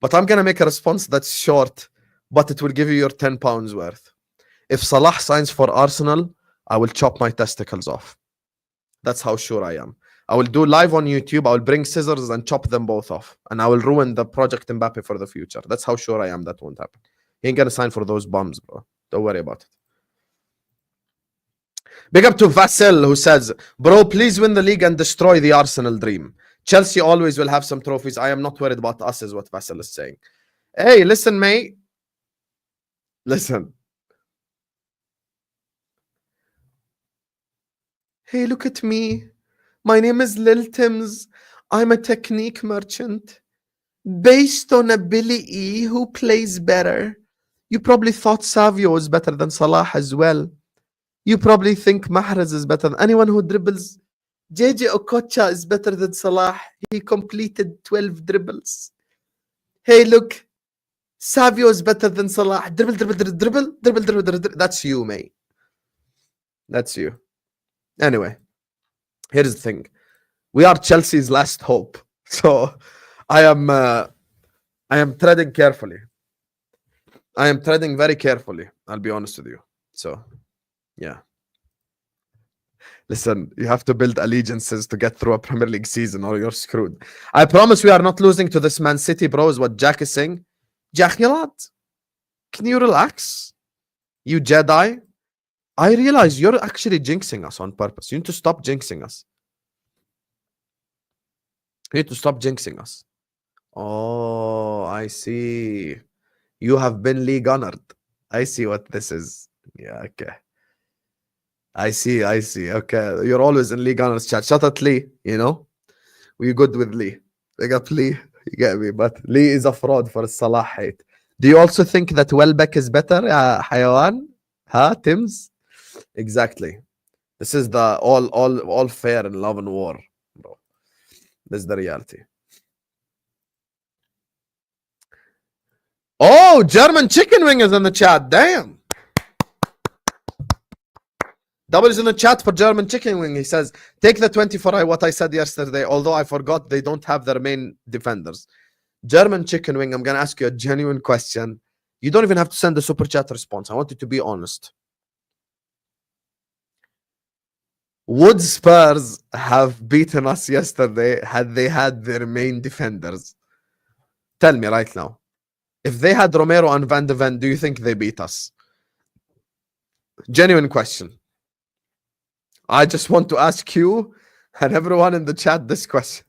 But I'm going to make a response that's short, but it will give you your £10 worth. If Salah signs for Arsenal, I will chop my testicles off. That's how sure I am. I will do live on YouTube. I will bring scissors and chop them both off. And I will ruin the Project Mbappe for the future. That's how sure I am that won't happen. He ain't going to sign for those bums, bro. Don't worry about it. Big up to Vassel, who says, bro, please win the league and destroy the Arsenal dream. Chelsea always will have some trophies. I am not worried about us, is what Vassel is saying. Hey, listen, mate. Listen. Hey, look at me. My name is Lil Tims. I'm a technique merchant. Based on ability, who plays better? You probably thought Savio is better than Salah as well. You probably think Mahrez is better than anyone who dribbles. JJ Okocha is better than Salah. He completed 12 dribbles. Hey, look. Savio is better than Salah. Dribble, dribble, dribble, dribble, dribble, dribble, dribble. That's you, mate. That's you. Anyway, here's the thing. We are Chelsea's last hope. So I am treading carefully. I am treading very carefully. I'll be honest with you. So, yeah. Listen, you have to build allegiances to get through a Premier League season or you're screwed. I promise we are not losing to this Man City, bro, is what Jack is saying. Jack, can you relax? You Jedi? I realize you're actually jinxing us on purpose. You need to stop jinxing us. You need to stop jinxing us. Oh, I see. You have been league honored. I see what this is. Yeah, okay. I see. Okay, you're always in league honors chat. Shout out Lee, you know? We're good with Lee. They got Lee, you get me? But Lee is a fraud for Salah hate. Do you also think that Welbeck is better, Hayawan? Huh, Tims? Exactly. This is the all fair in love and war, bro. This is the reality. Oh, German chicken wing is in the chat. Damn. Double is in the chat for German chicken wing. He says, take the 24 what I said yesterday, although I forgot they don't have their main defenders. German chicken wing, I'm going to ask you a genuine question. You don't even have to send a super chat response. I want you to be honest. Would Spurs have beaten us yesterday had they had their main defenders? Tell me right now. If they had Romero and Van de Ven, do you think they beat us? Genuine question. I just want to ask you and everyone in the chat this question.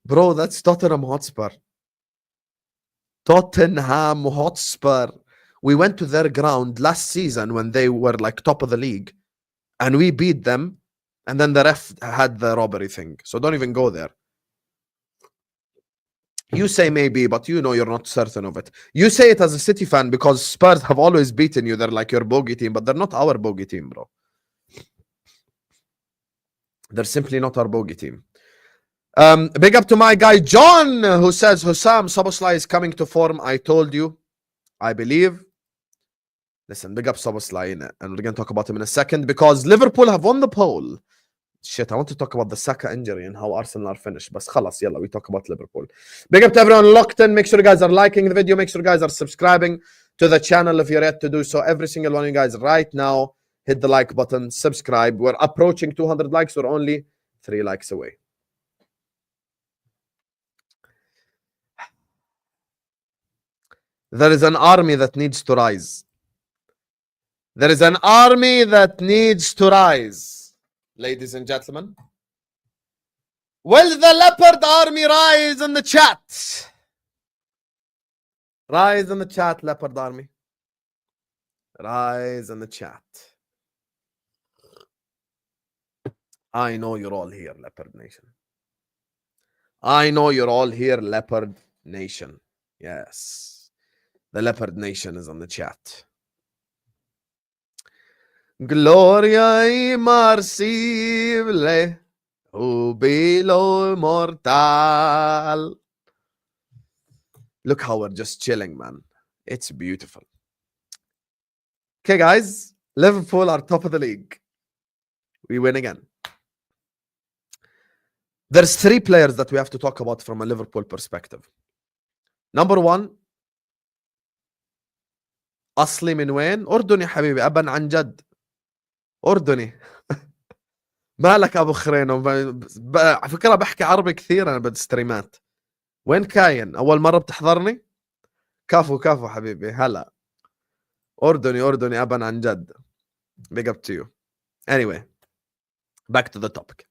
Bro, that's Tottenham Hotspur. Tottenham Hotspur. We went to their ground last season when they were like top of the league. And we beat them. And then the ref had the robbery thing. So don't even go there. You say maybe, but you know you're not certain of it. You say it as a City fan because Spurs have always beaten you. They're like your bogey team, but they're not our bogey team, bro. They're simply not our bogey team. Big up to my guy John, who says Hussam Szoboszlai is coming to form. I told you, I believe. Listen, big up Szoboszlai, and we're going to talk about him in a second because Liverpool have won the poll. Shit, I want to talk about the Saka injury and how Arsenal are finished. But khalas, yalla, we talk about Liverpool. Big up to everyone locked in. Make sure you guys are liking the video. Make sure you guys are subscribing to the channel if you're yet to do so. Every single one of you guys right now, hit the like button, subscribe. We're approaching 200 likes. We're only 3 likes away. There is an army that needs to rise. There is an army that needs to rise. Ladies and gentlemen. Will the leopard army rise in the chat? Rise in the chat, leopard army. Rise in the chat. I know you're all here, Leopard Nation. I know you're all here, Leopard Nation. Yes. The Leopard Nation is on the chat. Gloria immersible, jubilo mortal. Look how we're just chilling, man. It's beautiful. Okay, guys. Liverpool are top of the league. We win again. There's 3 players that we have to talk about from a Liverpool perspective. Number 1, أصلي من وين؟ أردني حبيبي أبا عن جد أردني. مالك أبو خرينو؟ على فكرة بحكي عربي كثير أنا بالستريمات. وين كاين؟ أول مرة بتحضرني؟ كافو كافو حبيبي هلا. أردني أبا عن جد. Big up to you. Anyway, back to the topic.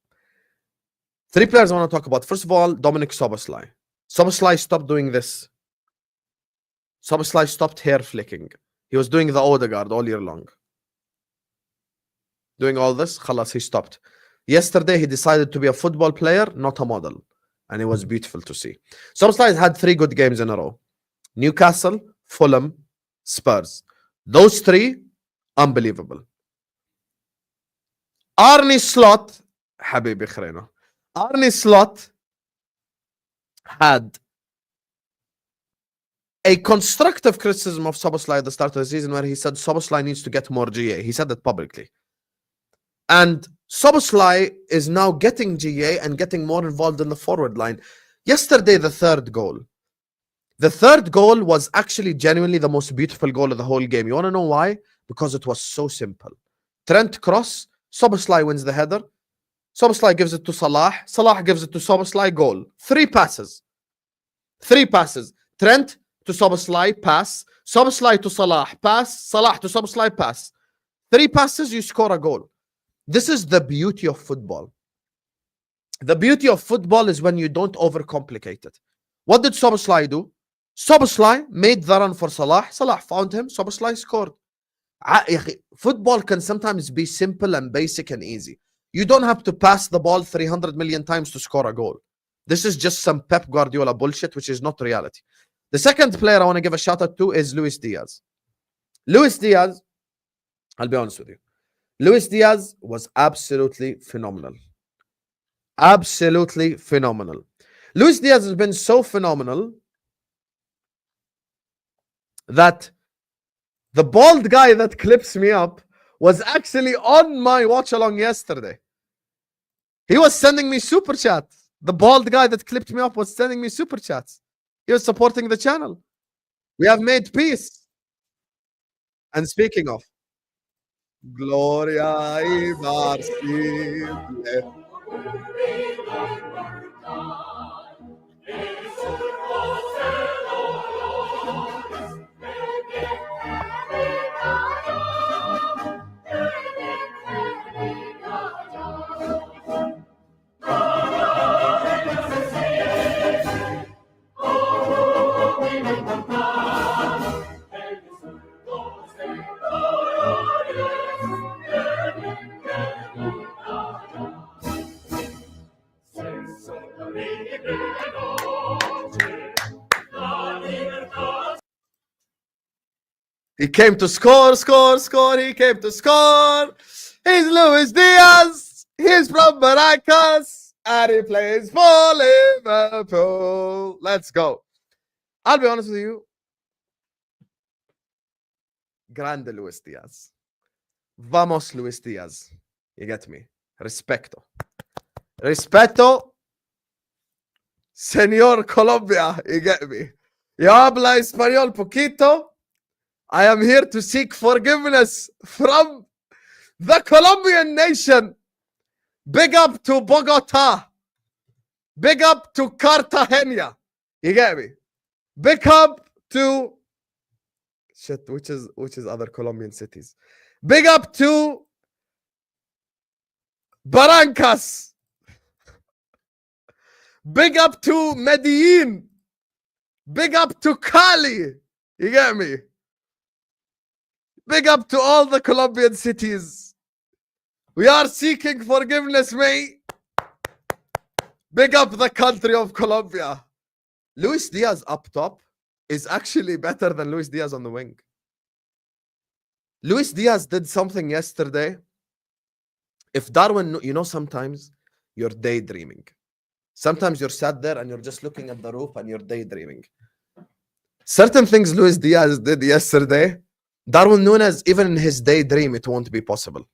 3 players I want to talk about. First of all, Dominic Szoboszlai. Szoboszlai stopped doing this. Szoboszlai stopped hair flicking. He was doing the Odegaard all year long. Doing all this, khalas, he stopped. Yesterday, he decided to be a football player, not a model. And it was beautiful to see. Szoboszlai had 3 good games in a row. Newcastle, Fulham, Spurs. Those 3, unbelievable. Arne Slot, Habibi Khreno. Arne Slot had a constructive criticism of Szoboszlai at the start of the season where he said Szoboszlai needs to get more GA. He said that publicly. And Szoboszlai is now getting GA and getting more involved in the forward line. Yesterday, the third goal. The third goal was actually genuinely the most beautiful goal of the whole game. You want to know why? Because it was so simple. Trent cross, Szoboszlai wins the header. Szoboszlai gives it to Salah. Salah gives it to Szoboszlai, goal. 3 passes. 3 passes. Trent to Szoboszlai, pass. Szoboszlai to Salah, pass. Salah to Szoboszlai, pass. 3 passes, you score a goal. This is the beauty of football. The beauty of football is when you don't overcomplicate it. What did Szoboszlai do? Szoboszlai made the run for Salah. Salah found him. Szoboszlai scored. Football can sometimes be simple and basic and easy. You don't have to pass the ball 300 million times to score a goal. This is just some Pep Guardiola bullshit, which is not reality. The second player I want to give a shout out to is Luis Diaz. Luis Diaz, I'll be honest with you. Luis Diaz was absolutely phenomenal. Absolutely phenomenal. Luis Diaz has been so phenomenal that the bald guy that clips me up was actually on my watch along yesterday. He was sending me super chats. The bald guy that clipped me up was sending me super chats. He was supporting the channel. We have made peace. And speaking of, Gloria immersible. He came to score. He came to score. He's Luis Diaz. He's from Maracas. And he plays for Liverpool. Let's go. I'll be honest with you. Grande Luis Diaz. Vamos, Luis Diaz. You get me? Respeto. Respeto. Señor Colombia. You get me? Yo habla español poquito. I am here to seek forgiveness from the Colombian nation Big up to Bogota. Big up to Cartagena. You get me? Big up to shit, which is other Colombian cities. Big up to Barrancas. Big up to Medellin. Big up to Cali. You get me? Big up to all the Colombian cities. We are seeking forgiveness, mate. Big up the country of Colombia. Luis Diaz up top is actually better than Luis Diaz on the wing. Luis Diaz did something yesterday. If Darwin, you know, sometimes you're daydreaming. Sometimes you're sat there and you're just looking at the roof and you're daydreaming. Certain things Luis Diaz did yesterday, Darwin Núñez, even in his daydream, it won't be possible.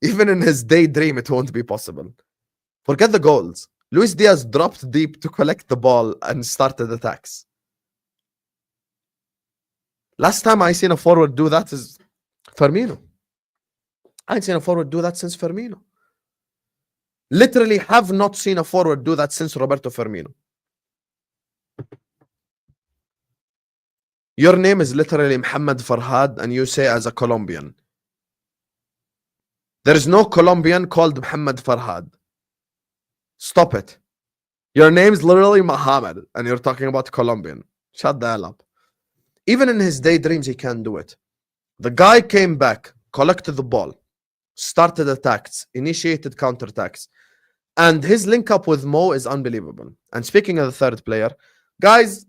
Even in his daydream, it won't be possible. Forget the goals. Luis Diaz dropped deep to collect the ball and started attacks. Last time I seen a forward do that is Firmino. I ain't seen a forward do that since Firmino. Literally have not seen a forward do that since Roberto Firmino. Your name is literally Muhammad Farhad and you say as a Colombian. There is no Colombian called Muhammad Farhad. Stop it. Your name's literally Muhammad and you're talking about Colombian. Shut the hell up. Even in his daydreams, he can't do it. The guy came back, collected the ball, started attacks, initiated counterattacks, and his link up with Mo is unbelievable. And speaking of the third player, guys,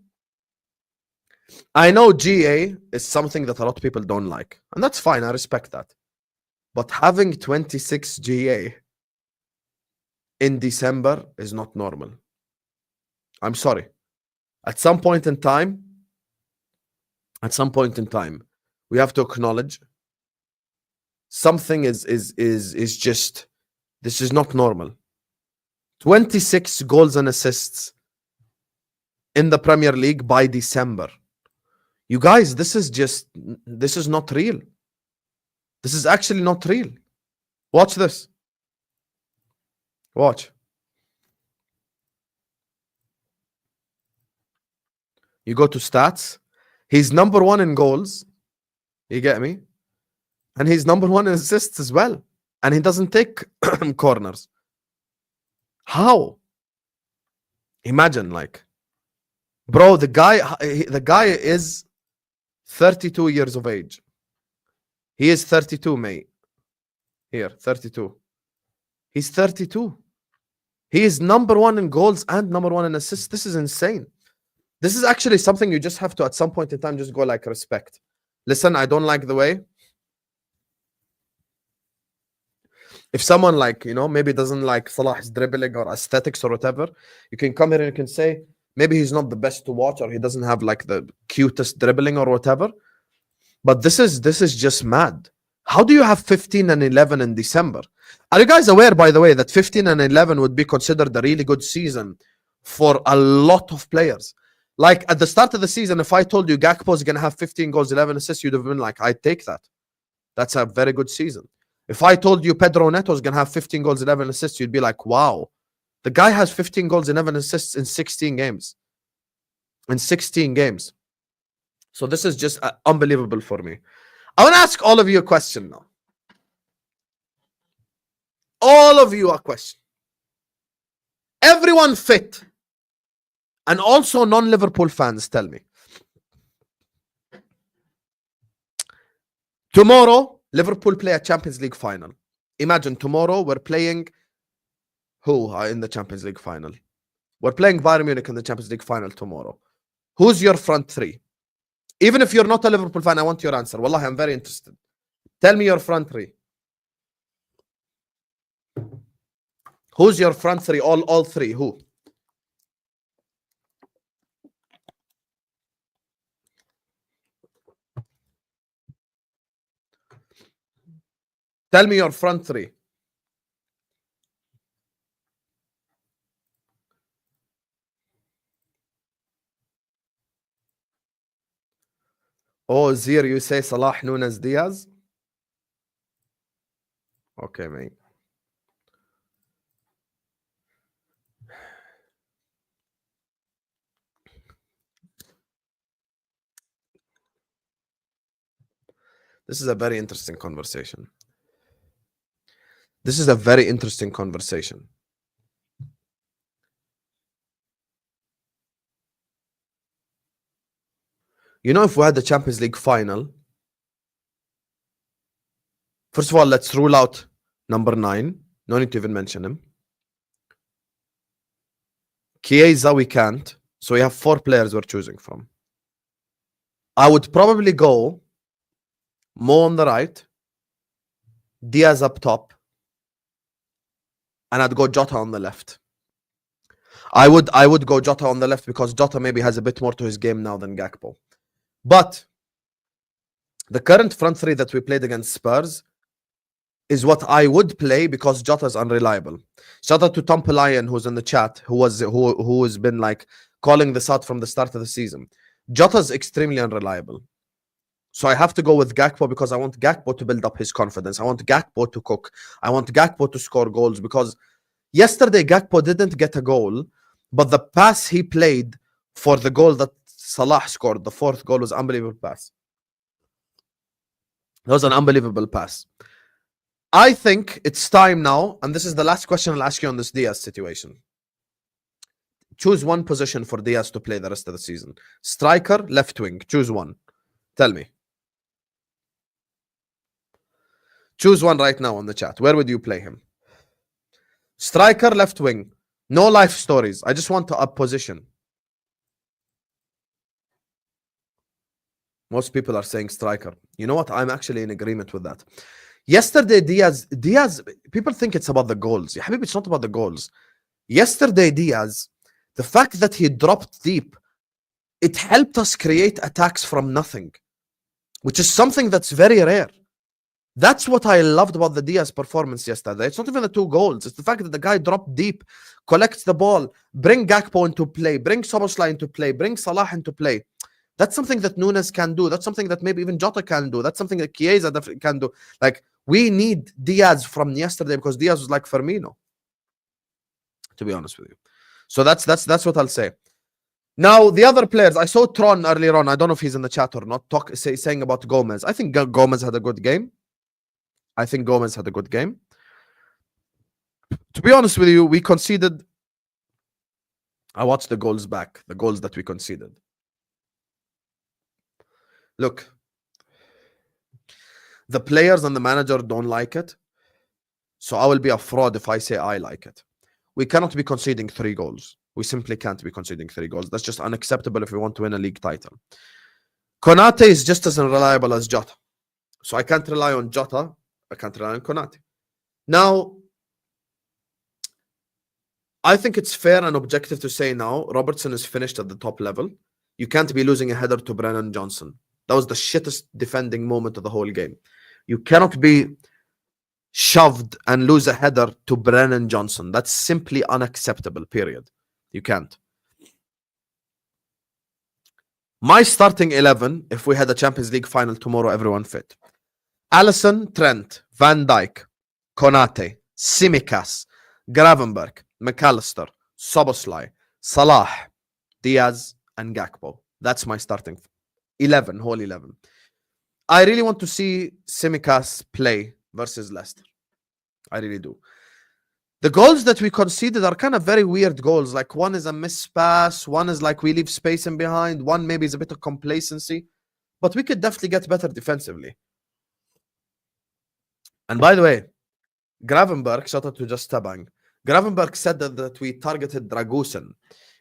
I know GA is something that a lot of people don't like, and that's fine. I respect that. But having 26 GA in December is not normal. I'm sorry. At some point in time, we have to acknowledge something is just, this is not normal. 26 goals and assists in the Premier League by December. You guys, this is not real. This is actually not real. Watch this. Watch. You go to stats. He's number one in goals. You get me? And he's number one in assists as well. And he doesn't take corners. How? Imagine, like, bro, the guy is 32 years of age. He is 32, mate. Here, 32. He's 32. He is number one in goals and number one in assists. This is insane. This is actually something you just have to, at some point in time, just go like, respect. Listen, I don't like the way. If someone, like, you know, maybe doesn't like Salah's dribbling or aesthetics or whatever, you can come here and you can say, maybe he's not the best to watch or he doesn't have like the cutest dribbling or whatever. But this is just mad. How do you have 15 and 11 in December? Are you guys aware, by the way, that 15 and 11 would be considered a really good season for a lot of players? Like, at the start of the season, if I told you Gakpo is going to have 15 goals, 11 assists, you'd have been like, I'd take that. That's a very good season. If I told you Pedro Neto is going to have 15 goals, 11 assists, you'd be like, wow. The guy has 15 goals, 11 assists in 16 games. In 16 games. So this is just unbelievable for me. I want to ask all of you a question now. All of you a question. Everyone fit. And also non-Liverpool fans, tell me. Tomorrow, Liverpool play a Champions League final. Imagine tomorrow we're playing who in the Champions League final? We're playing Bayern Munich in the Champions League final tomorrow. Who's your front three? Even if you're not a Liverpool fan, I want your answer. Wallahi, I'm very interested. Tell me your front three. Who's your front three? All three. Who? Tell me your front three. Oh, Zir, you say Salah, Núñez, Diaz? Okay, mate. This is a very interesting conversation. This is a very interesting conversation. You know, if we had the Champions League final, first of all, let's rule out number 9. No need to even mention him. Chiesa, we can't. So we have 4 players we're choosing from. I would probably go Mo on the right, Diaz up top, and I'd go Jota on the left. I would go Jota on the left because Jota maybe has a bit more to his game now than Gakpo. But the current front three that we played against Spurs is what I would play because Jota's unreliable. Shout out to Tom Pelayan, who's in the chat, who has been like calling this out from the start of the season. Jota's extremely unreliable. So I have to go with Gakpo because I want Gakpo to build up his confidence. I want Gakpo to cook. I want Gakpo to score goals because yesterday Gakpo didn't get a goal, but the pass he played for the goal that Salah scored, the 4th goal, was an unbelievable pass. That was an unbelievable pass. I think it's time now, and this is the last question I'll ask you on this Diaz situation. Choose one position for Diaz to play the rest of the season. Striker, left wing. Choose one. Tell me. Choose one right now on the chat. Where would you play him? Striker, left wing. No life stories. I just want to up position. Most people are saying striker. You know what? I'm actually in agreement with that. Yesterday, Diaz, people think it's about the goals. Yeah, Habib, it's not about the goals. Yesterday, Diaz, the fact that he dropped deep, it helped us create attacks from nothing, which is something that's very rare. That's what I loved about the Diaz performance yesterday. It's not even the 2 goals. It's the fact that the guy dropped deep, collects the ball, bring Gakpo into play, bring Szoboszlai into play, bring Salah into play. That's something that Nunes can do. That's something that maybe even Jota can do. That's something that Chiesa can do. Like, we need Diaz from yesterday because Diaz was like Firmino, to be honest with you. So that's what I'll say. Now, the other players, I saw Tron earlier on. I don't know if he's in the chat or not, saying about Gomez. I think Gomez had a good game. To be honest with you, we conceded. I watched the goals back, the goals that we conceded. Look, the players and the manager don't like it. So I will be a fraud if I say I like it. We cannot be conceding 3 goals. We simply can't be conceding 3 goals. That's just unacceptable if we want to win a league title. Konate is just as unreliable as Jota. So I can't rely on Jota. I can't rely on Konate. Now, I think it's fair and objective to say now Robertson is finished at the top level. You can't be losing a header to Brennan Johnson. That was the shittest defending moment of the whole game. You cannot be shoved and lose a header to Brennan Johnson. That's simply unacceptable, period. You can't. My starting 11, if we had a Champions League final tomorrow, everyone fit. Alisson, Trent, Van Dijk, Konate, Tsimikas, Gravenberch, McAllister, Szoboszlai, Salah, Diaz, and Gakpo. That's my starting 11, whole 11. I really want to see Tsimikas play versus Leicester. I really do. The goals that we conceded are kind of very weird goals. Like, one is a missed pass, one is like we leave space in behind, one maybe is a bit of complacency. But we could definitely get better defensively. And by the way, Gravenberch, shout out to Just Tabang. Gravenberch said that we targeted Dragusin.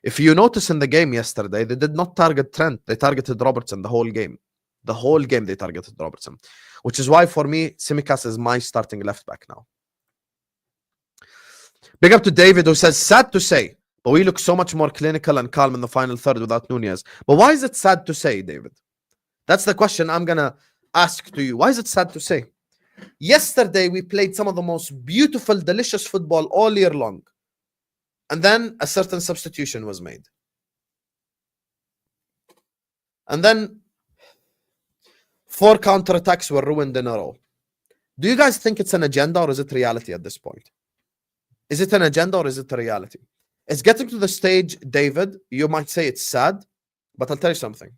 If you notice in the game yesterday, they did not target Trent. They targeted Robertson the whole game. The whole game they targeted Robertson. Which is why, for me, Tsimikas is my starting left back now. Big up to David, who says, sad to say, but we look so much more clinical and calm in the final third without Nunez. But why is it sad to say, David? That's the question I'm going to ask to you. Why is it sad to say? Yesterday, we played some of the most beautiful, delicious football all year long. And then a certain substitution was made. And then 4 counterattacks were ruined in a row. Do you guys think it's an agenda or is it reality at this point? Is it an agenda or is it a reality? It's getting to the stage, David, you might say it's sad, but I'll tell you something.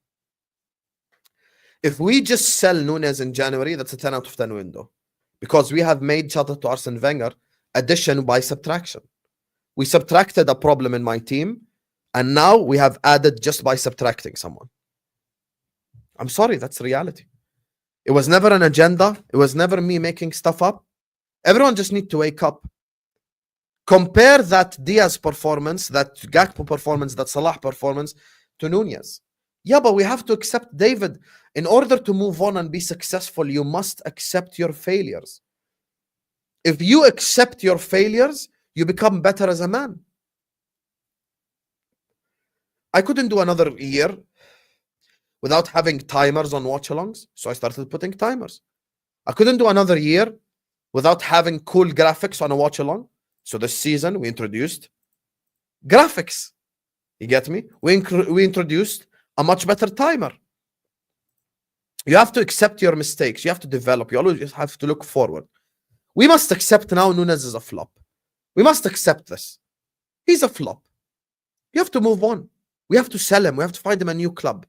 If we just sell Nunez in January, that's a 10 out of 10 window. Because we have made, shout out to Arsene Wenger, addition by subtraction. We subtracted a problem in my team, and now we have added just by subtracting someone. I'm sorry, that's reality. It was never an agenda. It was never me making stuff up. Everyone just need to wake up. Compare that Diaz performance, that Gakpo performance, that Salah performance to Nunez. Yeah, but we have to accept, David, in order to move on and be successful, you must accept your failures. If you accept your failures, you become better as a man. I couldn't do another year without having timers on watch-alongs, so I started putting timers. I couldn't do another year without having cool graphics on a watch-along, so this season we introduced graphics. You get me? We introduced a much better timer. You have to accept your mistakes. You have to develop. You always have to look forward. We must accept now Nunez is a flop. We must accept this. He's a flop. You have to move on. We have to sell him. We have to find him a new club.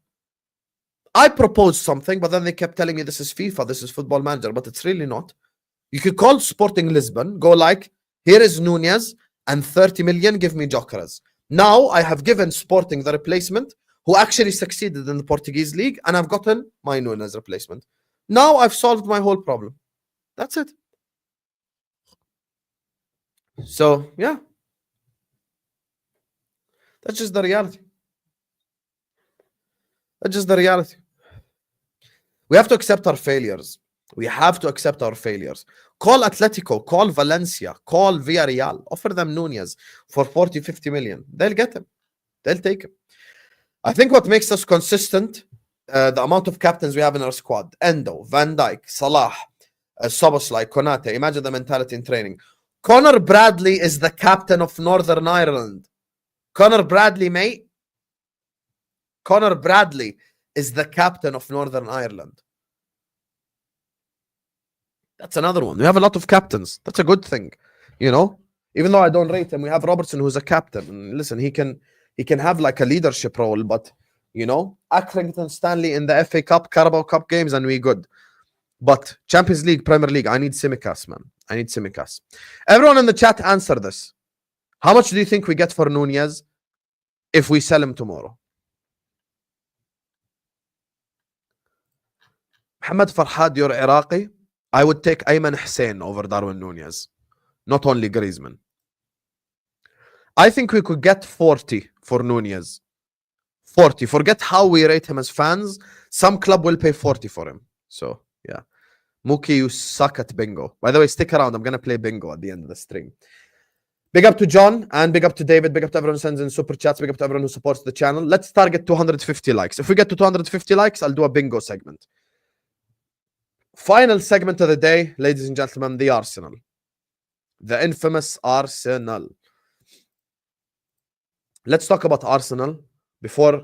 I proposed something, but then they kept telling me this is FIFA, this is Football Manager, but it's really not. You could call Sporting Lisbon, go like, here is Nunez and 30 million, give me Jokeres. Now I have given Sporting the replacement who actually succeeded in the Portuguese league, and I've gotten my Nunez replacement. Now I've solved my whole problem. That's it. So, yeah. That's just the reality. That's just the reality. We have to accept our failures. We have to accept our failures. Call Atletico, call Valencia, call Villarreal. Offer them Nunez for 40, 50 million. They'll get him. They'll take him. I think what makes us consistent, the amount of captains we have in our squad. Endo, Van Dijk, Salah, Szoboszlai, Konate. Imagine the mentality in training. Conor Bradley is the captain of Northern Ireland. Conor Bradley, mate. Conor Bradley is the captain of Northern Ireland. That's another one. We have a lot of captains. That's a good thing, you know. Even though I don't rate him, we have Robertson, who's a captain. And listen, he can have like a leadership role, but you know, Accrington Stanley in the FA Cup, Carabao Cup games, and we good. But Champions League, Premier League, I need Tsimikas, man. I need Tsimikas. Everyone in the chat, answer this. How much do you think we get for Nunez if we sell him tomorrow? Mohamed Farhad, you're Iraqi. I would take Ayman Hussein over Darwin Nunez. Not only Griezmann. I think we could get 40 for Nunez. 40. Forget how we rate him as fans. Some club will pay 40 for him. So, yeah. Mookie, you suck at bingo. By the way, stick around. I'm going to play bingo at the end of the stream. Big up to John and big up to David. Big up to everyone who sends in super chats. Big up to everyone who supports the channel. Let's target 250 likes. If we get to 250 likes, I'll do a bingo segment. Final segment of the day, ladies and gentlemen, the Arsenal. The infamous Arsenal. Let's talk about Arsenal before...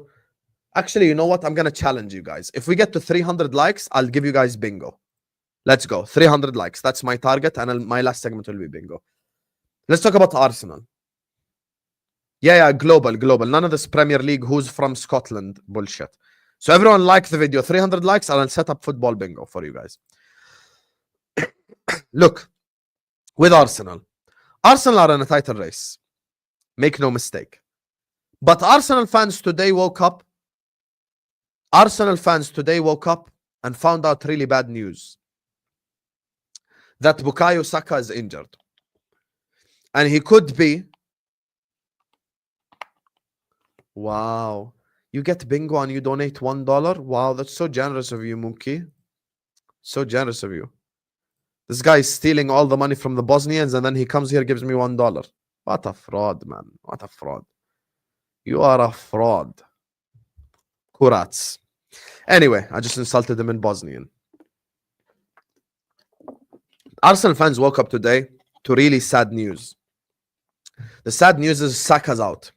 Actually, you know what? I'm going to challenge you guys. If we get to 300 likes, I'll give you guys bingo. Let's go. 300 likes. That's my target, and my last segment will be bingo. Let's talk about Arsenal. Yeah, global. None of this Premier League, who's from Scotland bullshit. So everyone like the video. 300 likes, and I'll set up football bingo for you guys. Look, with Arsenal. Arsenal are in a title race. Make no mistake. But Arsenal fans today woke up. Arsenal fans today woke up and found out really bad news. That Bukayo Saka is injured. And he could be... Wow. You get bingo and you donate $1? Wow, that's so generous of you, Mookie. So generous of you. This guy is stealing all the money from the Bosnians and then he comes here and gives me $1. What a fraud, man. What a fraud. You are a fraud. Kurats. Anyway, I just insulted him in Bosnian. Arsenal fans woke up today to really sad news. The sad news is Saka's out.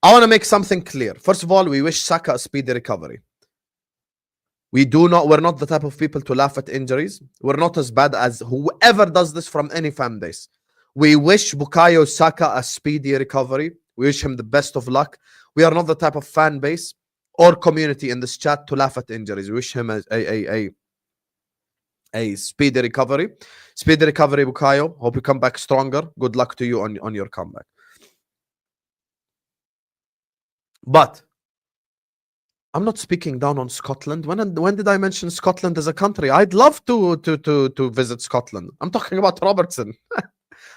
I want to make something clear. First of all, we wish Saka a speedy recovery. We're not the type of people to laugh at injuries. We're not as bad as whoever does this from any fan base. We wish Bukayo Saka a speedy recovery. We wish him the best of luck. We are not the type of fan base or community in this chat to laugh at injuries. We wish him a speedy recovery. Speedy recovery, Bukayo. Hope you come back stronger. Good luck to you on your comeback. But I'm not speaking down on Scotland. When did I mention Scotland as a country? I'd love to visit Scotland. I'm talking about Robertson.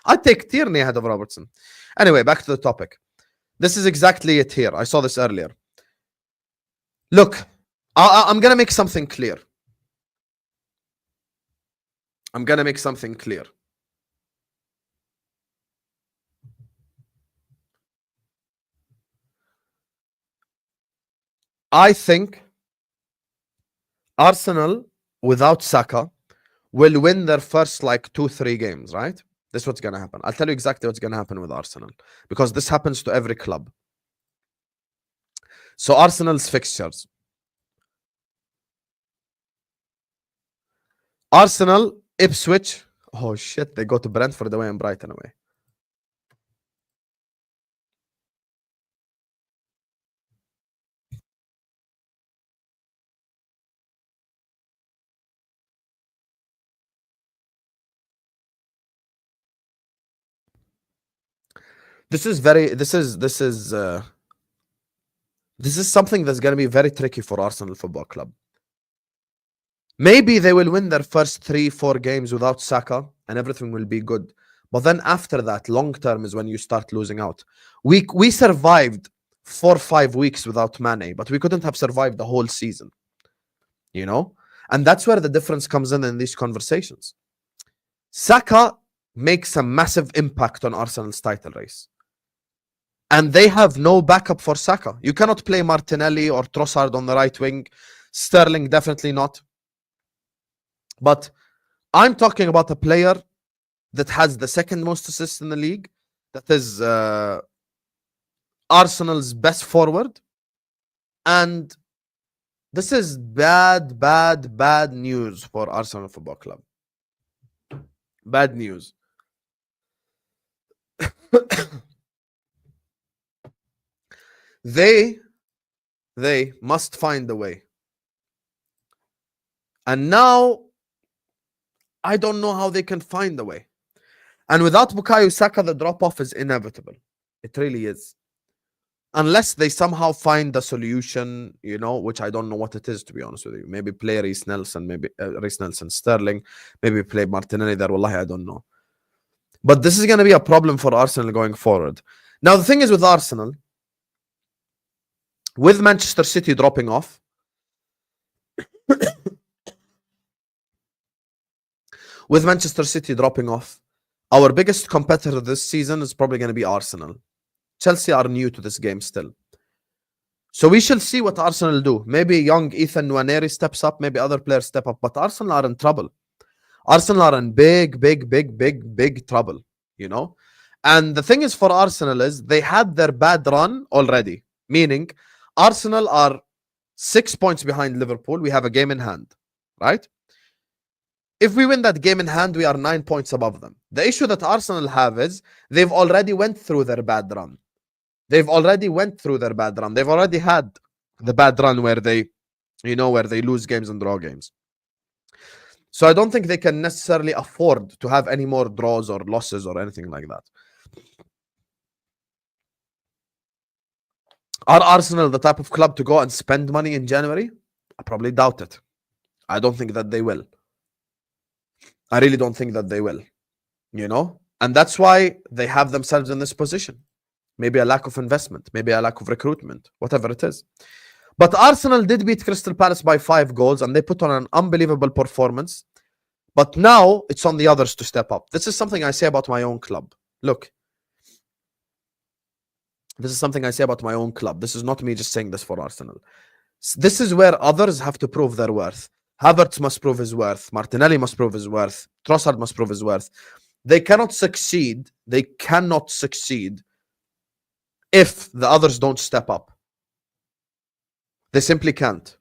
I'd take Tierney ahead of Robertson. Anyway, back to the topic. This is exactly it here. I saw this earlier. Look, I'm going to make something clear. I'm going to make something clear. I think Arsenal, without Saka, will win their first like 2-3 games, right? This is what's going to happen. I'll tell you exactly what's going to happen with Arsenal, because this happens to every club. So Arsenal's fixtures. Arsenal, Ipswich. Oh shit, they go to Brentford away and Brighton away. This is something that's going to be very tricky for Arsenal Football Club. Maybe they will win their first 3-4 games without Saka and everything will be good. But then after that, long term is when you start losing out. We survived 4-5 weeks without Mane, but we couldn't have survived the whole season. You know? And that's where the difference comes in these conversations. Saka makes a massive impact on Arsenal's title race. And they have no backup for Saka. You cannot play Martinelli or Trossard on the right wing. Sterling, definitely not. But I'm talking about a player that has the second most assists in the league. That is Arsenal's best forward. And this is bad news for Arsenal Football Club. Bad news. They must find a way. And now, I don't know how they can find a way. And without Bukayo Saka, the drop-off is inevitable. It really is. Unless they somehow find a solution, you know, which I don't know what it is, to be honest with you. Maybe play Reece Nelson, maybe Reece Nelson, Sterling, maybe play Martinelli there. Wallahi, I don't know. But this is going to be a problem for Arsenal going forward. Now, the thing is with Arsenal, with Manchester City dropping off, our biggest competitor this season is probably going to be Arsenal. Chelsea are new to this game still. So we shall see what Arsenal do. Maybe young Ethan Nwaneri steps up, maybe other players step up, but Arsenal are in trouble. Arsenal are in big trouble, you know? And the thing is for Arsenal is they had their bad run already, meaning Arsenal are 6 points behind Liverpool. We have a game in hand, right? If we win that game in hand, we are 9 points above them. The issue that Arsenal have is they've already went through their bad run. They've already had the bad run where they, you know, where they lose games and draw games. So I don't think they can necessarily afford to have any more draws or losses or anything like that. Are Arsenal the type of club to go and spend money in January? I probably doubt it. I don't think that they will. I really don't think that they will, you know? And that's why they have themselves in this position. Maybe a lack of investment, maybe a lack of recruitment, whatever it is. But Arsenal did beat Crystal Palace by 5 goals and they put on an unbelievable performance. But now it's on the others to step up. This is something I say about my own club. Look, this is something I say about my own club. This is not me just saying this for Arsenal. This is where others have to prove their worth. Havertz must prove his worth. Martinelli must prove his worth. Trossard must prove his worth. They cannot succeed. They cannot succeed if the others don't step up. They simply can't.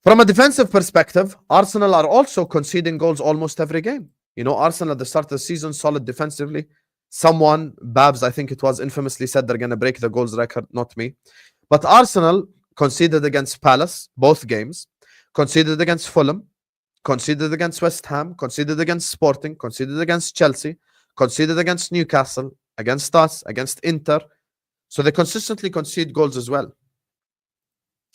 From a defensive perspective, Arsenal are also conceding goals almost every game. You know, Arsenal at the start of the season, solid defensively. Someone, Babs, I think it was, infamously said they're going to break the goals record, not me. But Arsenal conceded against Palace, both games, conceded against Fulham, conceded against West Ham, conceded against Sporting, conceded against Chelsea, conceded against Newcastle, against us, against Inter. So they consistently concede goals as well.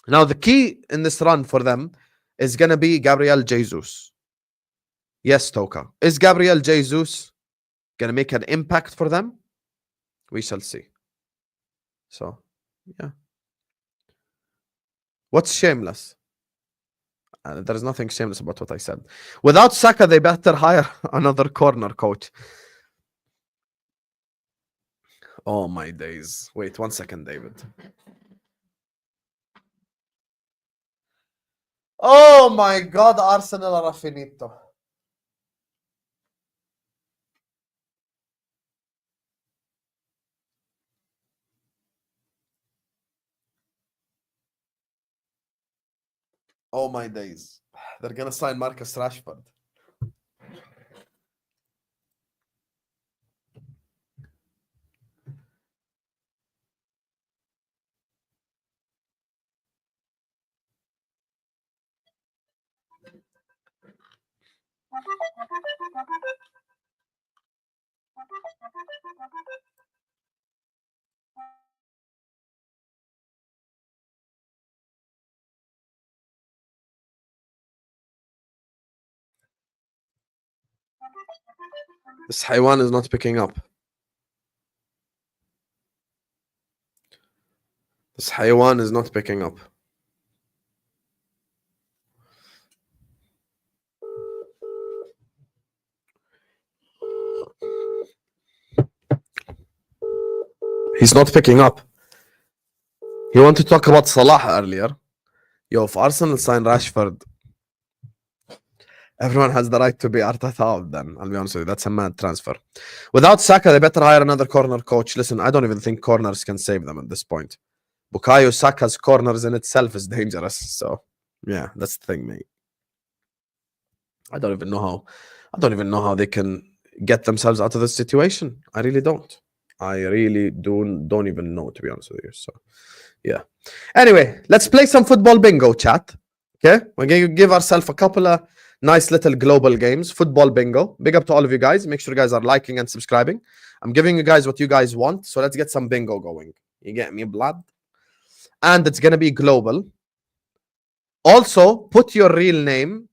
Now, the key in this run for them is going to be Gabriel Jesus. Yes, Toka. Is Gabriel Jesus going to make an impact for them? We shall see. So, yeah. What's shameless? There's nothing shameless about what I said. Without Saka, they better hire another corner coach. Oh, my days. Wait 1 second, David. Oh, my God. Arsenal are finito. Oh, my days. They're going to sign Marcus Rashford. This Haywan is not picking up. This Haywan is not picking up. He's not picking up. He wanted to talk about Salah earlier. Yo, if Arsenal sign Rashford, everyone has the right to be Arteta out then. I'll be honest with you. That's a mad transfer. Without Saka, they better hire another corner coach. Listen, I don't even think corners can save them at this point. Bukayo Saka's corners in itself is dangerous. So, yeah, that's the thing, mate. I don't even know how they can get themselves out of this situation. I really don't. I really don't even know, to be honest with you. So, yeah. Anyway, let's play some football bingo, chat. Okay? We're going to give ourselves a couple of nice little global games. Football bingo. Big up to all of you guys. Make sure you guys are liking and subscribing. I'm giving you guys what you guys want. So let's get some bingo going. You get me, blood? And it's going to be global. Also, put your real name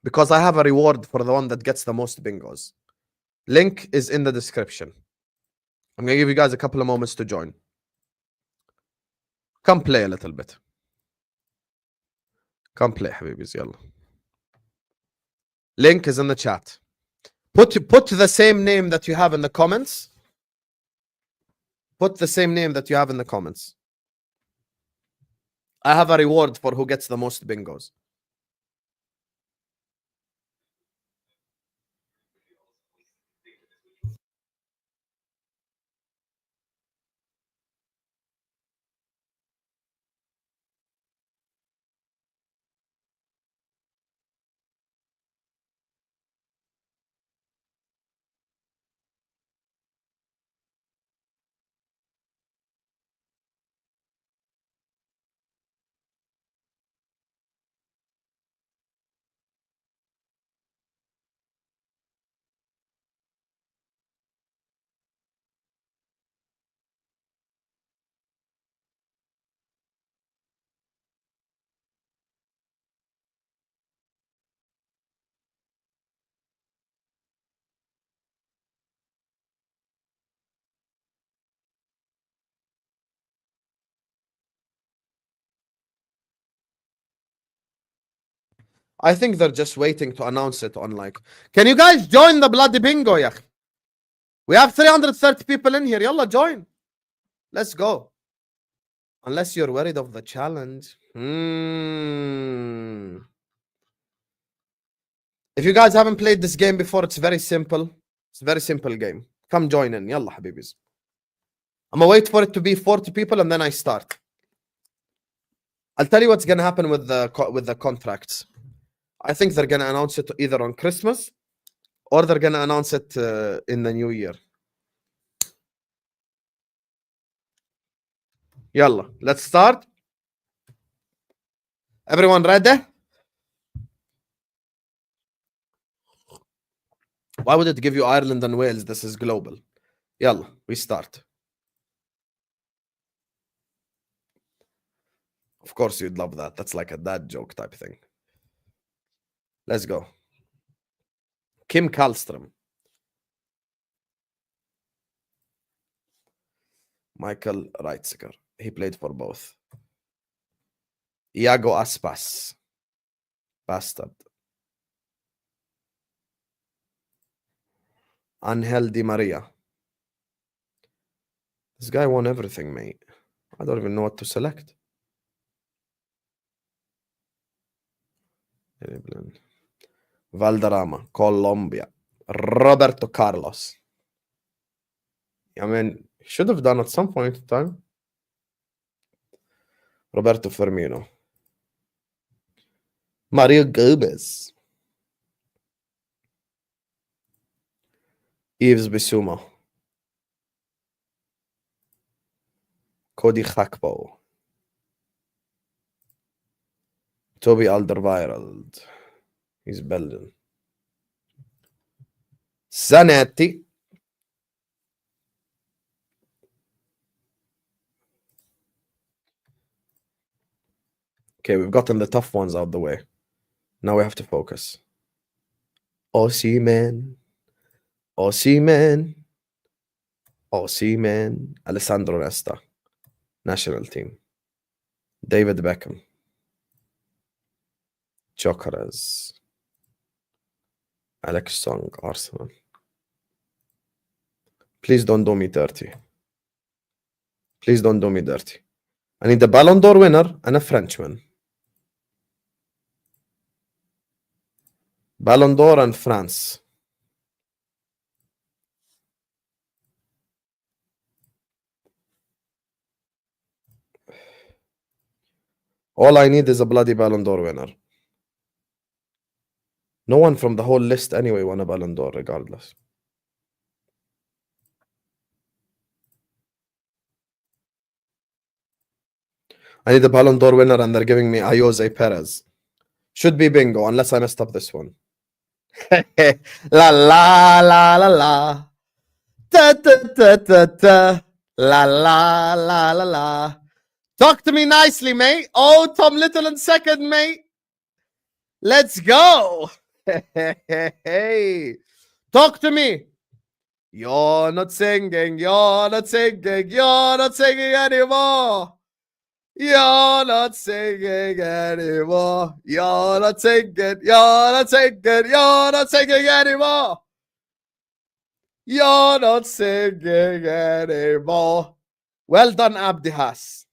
because I have a reward for the one that gets the most bingos. Link is in the description. I'm going to give you guys a couple of moments to join. Come play a little bit. Come play, Habibis, yalla. Link is in the chat. Put the same name that you have in the comments. Put the same name that you have in the comments. I have a reward for who gets the most bingos. I think they're just waiting to announce it on like. Can you guys join the bloody bingo, yak? We have 330 people in here. Yalla, join. Let's go. Unless you're worried of the challenge. If you guys haven't played this game before, it's very simple. It's a very simple game. Come join in. Yalla, habibis. I'm gonna wait for it to be 40 people and then I start. I'll tell you what's gonna happen with the contracts. I think they're gonna announce it either on Christmas or they're gonna announce it in the new year. Yalla, let's start. Everyone ready? Why would it give you Ireland and Wales? This is global. Yalla, we start. Of course you'd love that. That's like a dad joke type thing. Let's go. Kim Kallström. Michael Reitziger. He played for both. Iago Aspas. Bastard. Angel Di Maria. This guy won everything, mate. I don't even know what to select. Valderrama, Colombia. Roberto Carlos. I mean, he should have done at some point in time. Roberto Firmino. Mario Gomez. Yves Bissouma. Cody Gakpo. Toby Alderweireld. He's Belgian. Zanetti. Okay, we've gotten the tough ones out the way. Now we have to focus. Osimhen. Osimhen. Osimhen. Alessandro Nesta. National team. David Beckham. Gyökeres. Alex Song, Arsenal. Please don't do me dirty. Please don't do me dirty. I need a Ballon d'Or winner and a Frenchman. Ballon d'Or and France. All I need is a bloody Ballon d'Or winner. No one from the whole list anyway won a Ballon d'Or regardless. I need a Ballon d'Or winner and they're giving me Jose Perez. Should be bingo unless I messed up this one. La la la la la. Ta ta ta ta ta. La la la la la. Talk to me nicely, mate. Oh, Tom Little in second, mate. Let's go. Hey. Talk to me. You're not singing. You're not singing. You're not singing anymore. You're not singing anymore. You're not singing. You're not singing. You're not singing anymore. You're not singing anymore. Well done, Abdi Haas.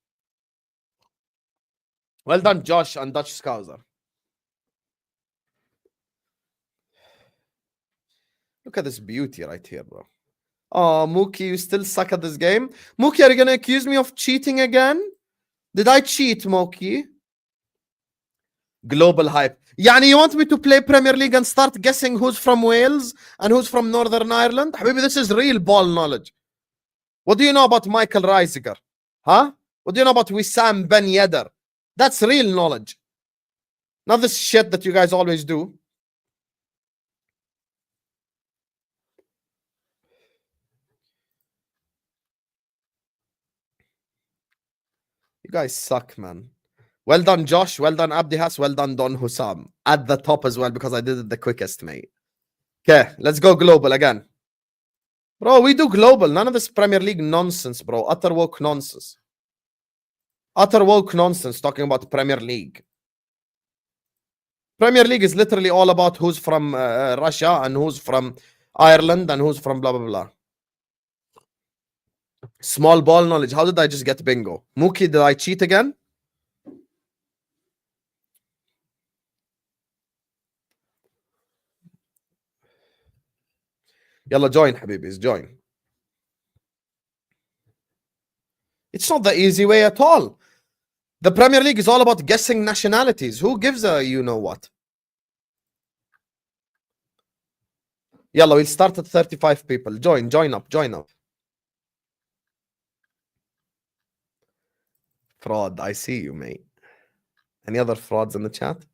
Well done, Josh and Dutch Scouser. Look at this beauty right here, bro. Oh, Mookie, you still suck at this game? Mookie, are you going to accuse me of cheating again? Did I cheat, Mookie? Global hype. Yani, you want me to play Premier League and start guessing who's from Wales and who's from Northern Ireland? Habibi, this is real ball knowledge. What do you know about Michael Reisiger? Huh? What do you know about Wissam Ben Yedder? That's real knowledge. Not this shit that you guys always do. You guys suck, man. Well done, Josh. Well done, Abdi Has. Well done, Don Hussam. At the top as well because I did it the quickest, mate. Okay, let's go global again. Bro, we do global. None of this Premier League nonsense, bro. Utter woke nonsense. Utter woke nonsense talking about Premier League. Premier League is literally all about who's from Russia and who's from Ireland and who's from blah, blah, blah. Small ball knowledge. How did I just get bingo? Mookie, did I cheat again? Yalla, join, Habibis, join. It's not the easy way at all. The Premier League is all about guessing nationalities. Who gives a you-know-what? Yalla, we'll start at 35 people. Join up. Fraud, I see you, mate. Any other frauds in the chat?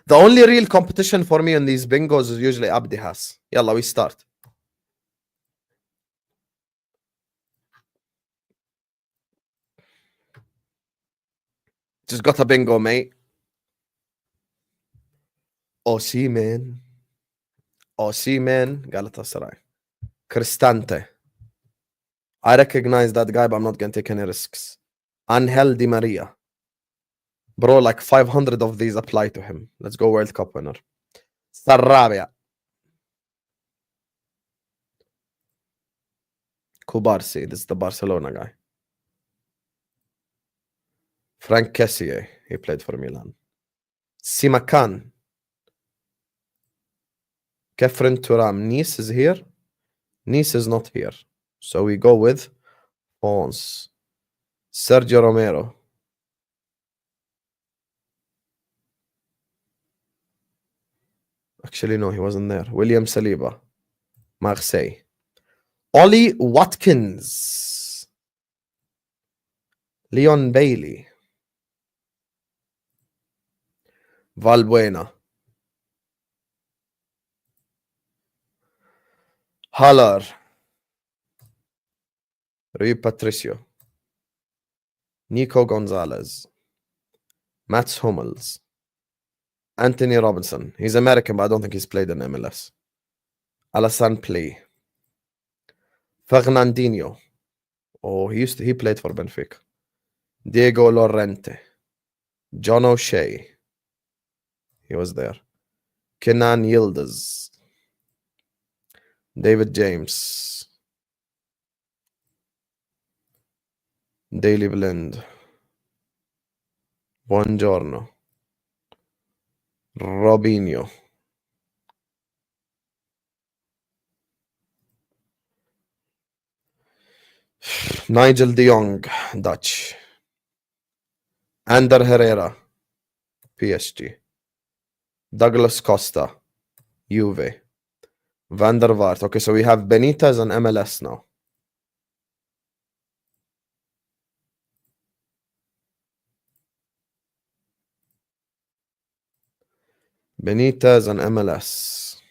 The only real competition for me in these bingos is usually Abdi has. Yalla, we start. Just got a bingo, mate. Osimhen. Galatasaray. Cristante. I recognize that guy, but I'm not going to take any risks. Angel Di Maria. Bro, like 500 of these apply to him. Let's go World Cup winner. Sarabia. Kubarsi. This is the Barcelona guy. Frank Kessié. He played for Milan. Simakan. Kefren Turam. Nice is here. Nice is not here. So we go with Pons. Sergio Romero. Actually, no, he wasn't there. William Saliba. Marseille. Ollie Watkins. Leon Bailey. Valbuena. Haller. Rui Patricio. Nico Gonzalez. Mats Hummels. Anthony Robinson. He's American, but I don't think he's played in MLS. Alassane Play. Fernandinho. Oh, he played for Benfica. Diego Lorente. John O'Shea. He was there. Kenan Yildiz. David James. Daily Blend. Buongiorno. Robinho. Nigel de Jong, Dutch. Ander Herrera, PSG. Douglas Costa, Juve. Van der Vaart. Okay, so we have Benitez and MLS now. Benitez and MLS.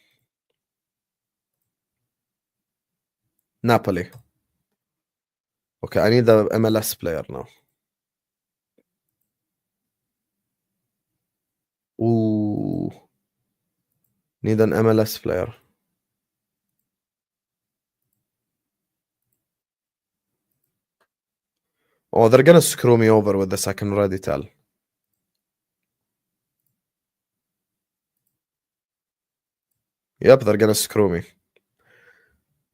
Napoli. Okay, I need the MLS player now. Ooh. Need an MLS player. Oh, they're gonna screw me over with this, I can already tell. Yep, they're gonna screw me.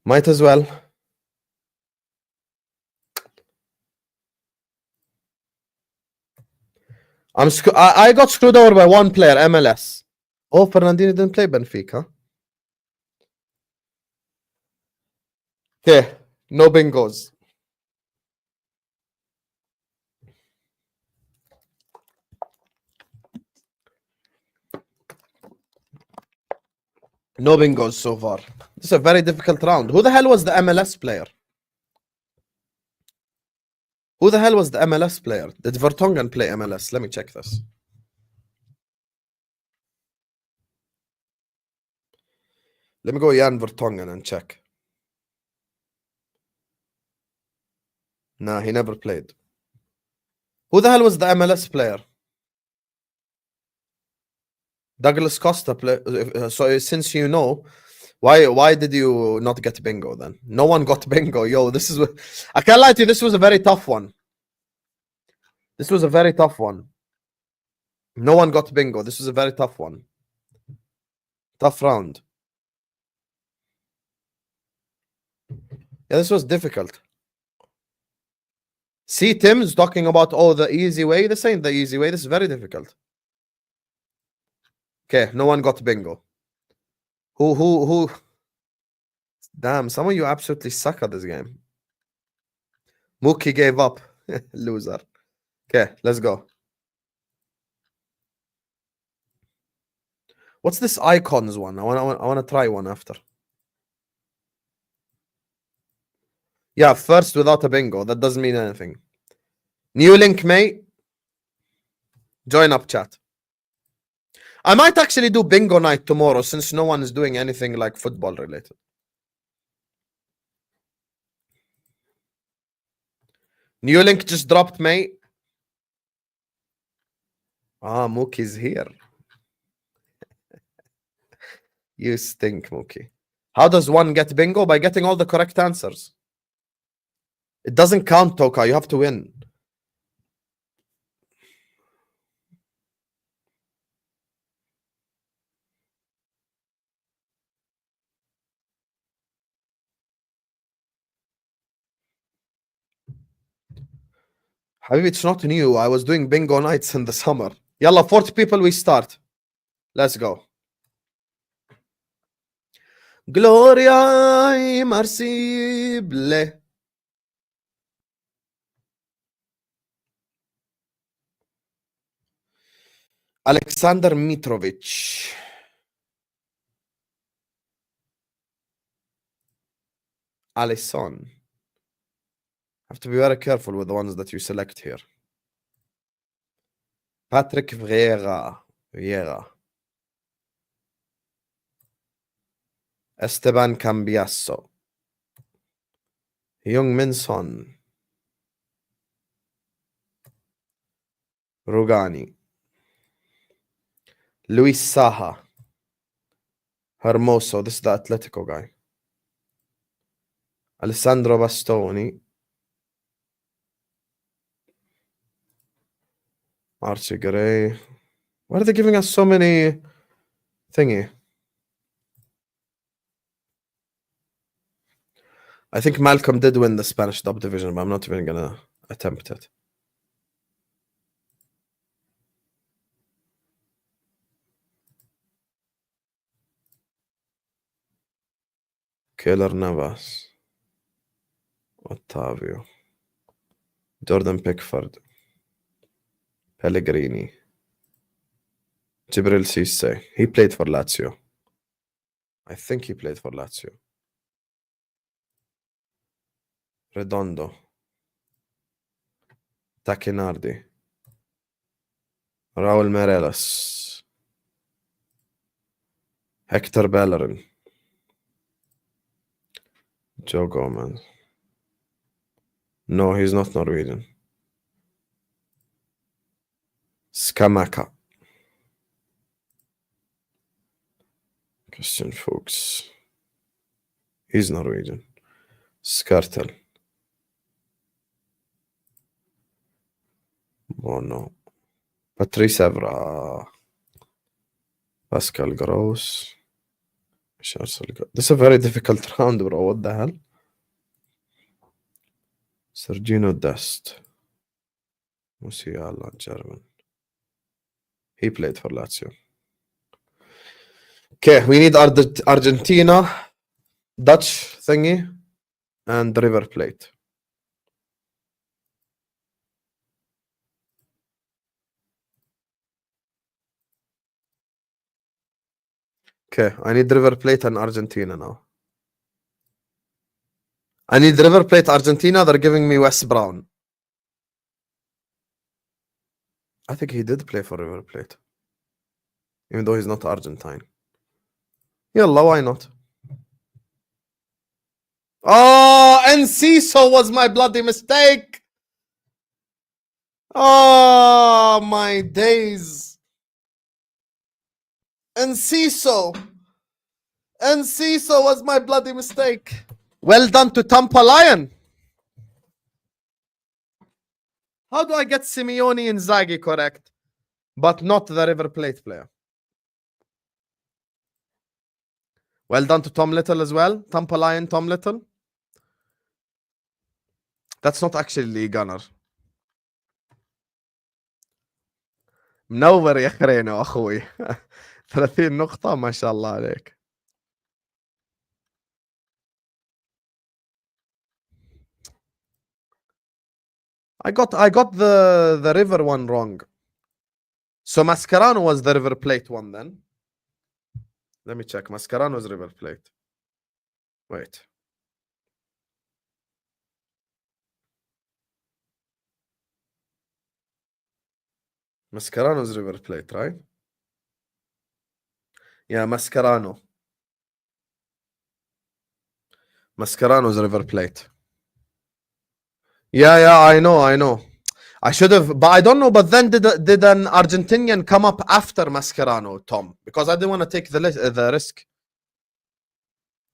Might as well. I got screwed over by one player, MLS. Oh, Fernandinho didn't play Benfica. Okay, no bingos. No bingos so far. This is a very difficult round. Who the hell was the MLS player? Who the hell was the MLS player? Did Vertonghen play MLS? Let me check this. Let me go Jan Vertonghen and check. Nah, he never played. Who the hell was the MLS player? Douglas Costa play. So since you know, why did you not get bingo then? No one got bingo. Yo, this is. I can't lie to you. This was a very tough one. This was a very tough one. No one got bingo. This was a very tough one. Tough round. Yeah, this was difficult. See, Tim's talking about the easy way. This ain't the easy way. This is very difficult. Okay, no one got bingo. Who? Damn, some of you absolutely suck at this game. Mookie gave up. Loser. Okay, let's go. What's this icons one? I want to try one after. Yeah, first without a bingo. That doesn't mean anything. New link, mate. Join up, chat. I might actually do bingo night tomorrow since no one is doing anything like football related. New link just dropped, mate. Ah, Mookie's here. You stink, Mookie. How does one get bingo? By getting all the correct answers. It doesn't count, Toka. You have to win. Habibi, it's not new. I was doing bingo nights in the summer. Yalla, 40 people, we start. Let's go. Gloria immersible. Alexander Mitrovic. Alisson. Have to be very careful with the ones that you select here. Patrick Vieira. Esteban Cambiasso. Young-Min Son. Rugani. Luis Saha. Hermoso. This is the Atletico guy. Alessandro Bastoni. Archie Gray. Why are they giving us so many thingy? I think Malcolm did win the Spanish top division, but I'm not even gonna attempt it. Keylor Navas. Ottavio. Jordan Pickford. Pellegrini. Jibril Cisse. He played for Lazio. I think he played for Lazio. Redondo. Tacchinardi. Raul Meireles. Hector Bellerin. Joe Gomez. No, he's not Norwegian. Skamaka. Christian Fuchs. He's Norwegian. Skartel. Bono. Patrice Evra. Pascal Gross. This is a very difficult round, bro. What the hell? Sergino Dest. Musiala, German. He played for Lazio. Okay, we need Argentina, Dutch thingy, and River Plate. Okay, I need River Plate and Argentina now. I need River Plate, Argentina. They're giving me Wes Brown. I think he did play for River Plate. Even though he's not Argentine. Yalla, why not? Oh, Enciso was my bloody mistake. Oh, my days. Enciso was my bloody mistake. Well done to Tampa Lion. How do I get Simeone and Inzaghi correct, but not the River Plate player? Well done to Tom Little as well. Tampa Lion, Tom Little. That's not actually Lee Gunner. منور يا خرينو أخوي. 30 نقطة ما شاء الله عليك. I got the River one wrong. So Mascherano was the River Plate one then. Let me check. Mascherano's River Plate. Wait. Mascherano's River Plate, right? Yeah, Mascherano. Mascherano's River Plate. Yeah, I know. I should have, but I don't know. But then did an Argentinian come up after Mascherano, Tom? Because I didn't want to take the risk.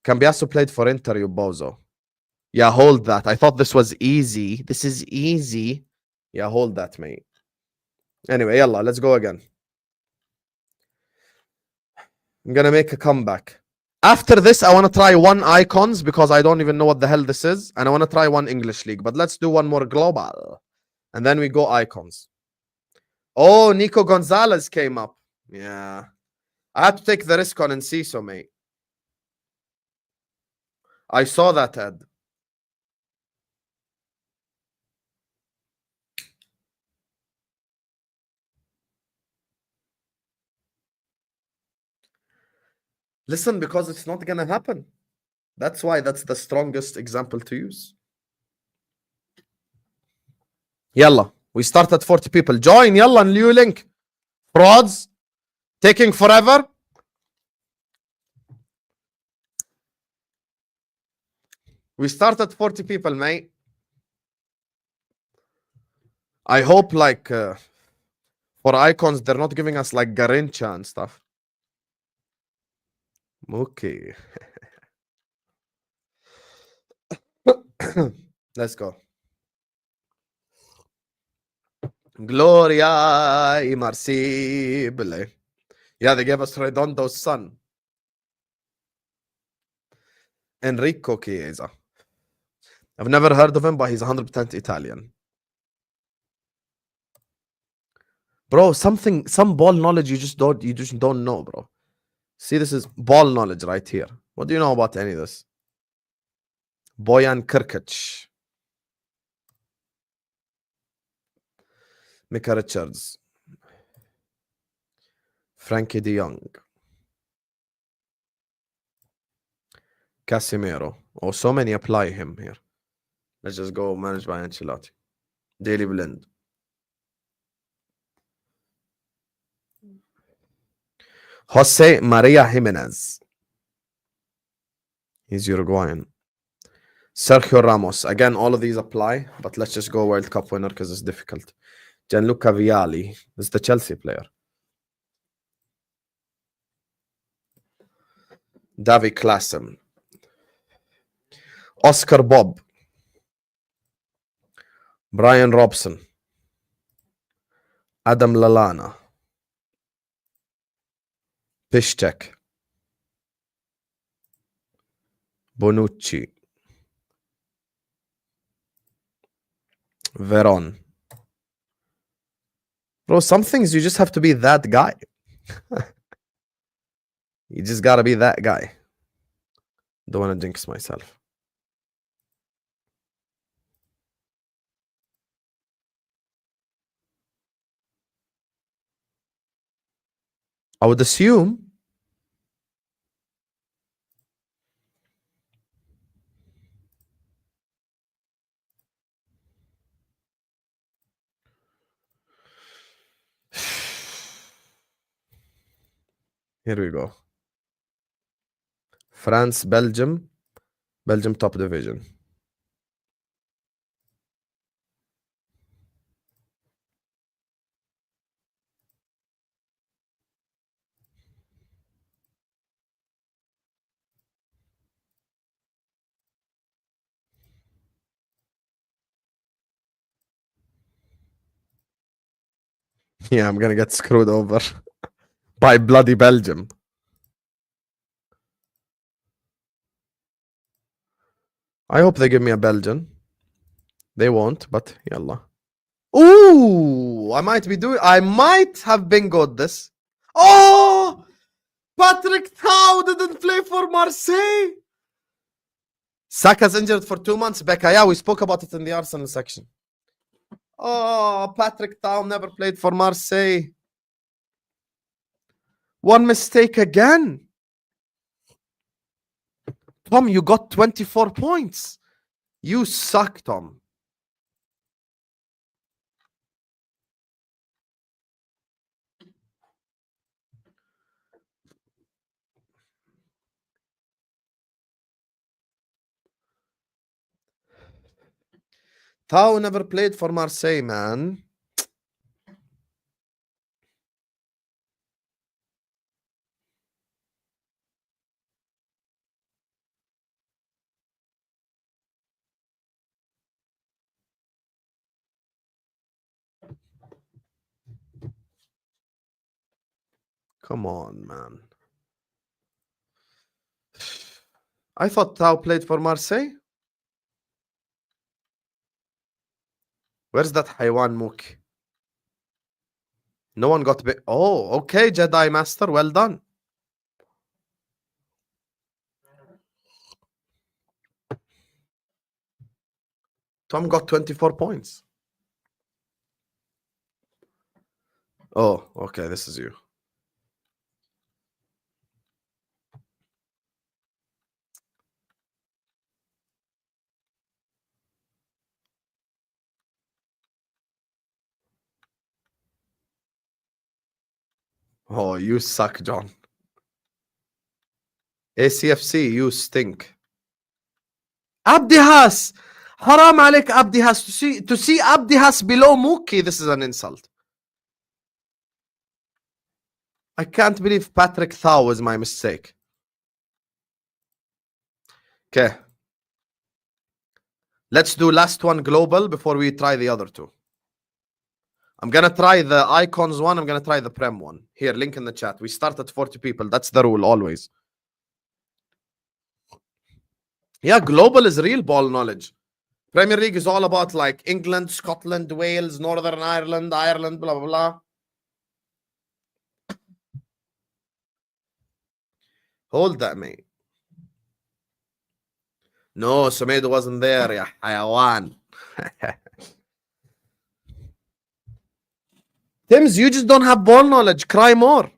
Cambiasso played for Inter, you bozo. Yeah, hold that. I thought this was easy. This is easy. Yeah, hold that, mate. Anyway, yalla, let's go again. I'm gonna make a comeback. After this, I want to try one icons because I don't even know what the hell this is. And I want to try one English league. But let's do one more global. And then we go icons. Oh, Nico Gonzalez came up. Yeah. I had to take the risk on Enciso, mate. I saw that ad. Listen, because it's not gonna happen. That's why that's the strongest example to use. Yalla. We start at 40 people. Join, yalla, new link. Frauds. Taking forever. We start at 40 people, mate. I hope, like, for icons, they're not giving us, like, Garincha and stuff. Okay. Let's go. Gloria immersible. Yeah, they gave us Redondo's son. Enrico Chiesa. I've never heard of him, but he's 100% Italian. Bro, some ball knowledge you just don't know, bro. See, this is ball knowledge right here. What do you know about any of this? Bojan Krkic. Mika Richards. Frankie de Jong. Casemiro. Oh, so many apply him here. Let's just go managed by Ancelotti. Daily Blend. Jose Maria Jimenez. He's Uruguayan. Sergio Ramos. Again, all of these apply, but let's just go World Cup winner because it's difficult. Gianluca Vialli. This is the Chelsea player. Davy Klassen. Oscar Bob. Brian Robson. Adam Lallana. Piszczek. Bonucci. Veron. Bro, some things you just have to be that guy. You just gotta be that guy. Don't want to jinx myself. I would assume. Here we go. France, Belgium. Belgium top division. Yeah, I'm gonna get screwed over by bloody Belgium. I hope they give me a Belgian. They won't, but yalla. Ooh, I might have bingoed this. Oh, Patrick Tau didn't play for Marseille. Saka's injured for 2 months. Becca, yeah, we spoke about it in the Arsenal section. Oh, Patrick Tau never played for Marseille. One mistake again. Tom, you got 24 points. You suck, Tom. Tao never played for Marseille, man. Come on, man. I thought Tao played for Marseille. Where's that Haiwan Mook? No one got big. Oh, okay, Jedi Master. Well done. Tom got 24 points. Oh, okay, this is you. Oh, you suck, John. ACFC, you stink. Abdihas! Haram عليك Abdihas. To see Abdihas below Mookie, this is an insult. I can't believe Patrick Thau was my mistake. Okay. Let's do last one global before we try the other two. I'm going to try the icons one. I'm going to try the Prem one. Here, link in the chat. We start at 40 people. That's the rule always. Yeah, global is real ball knowledge. Premier League is all about like England, Scotland, Wales, Northern Ireland, blah, blah, blah. Hold that, mate. No, Semedo wasn't there, ya hayawan. Tims, you just don't have ball knowledge. Cry more.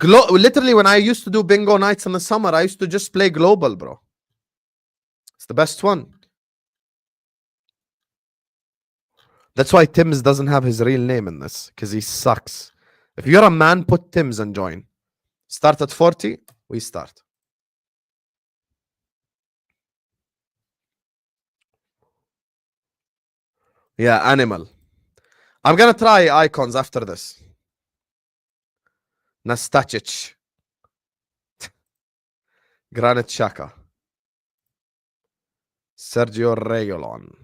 Literally, when I used to do bingo nights in the summer, I used to just play global, bro. It's the best one. That's why Tims doesn't have his real name in this, because he sucks. If you're a man, put Tims and join. Start at 40, we start. Yeah, animal. I'm going to try icons after this. Nastacic. Granit Xhaka. Sergio Reguilon.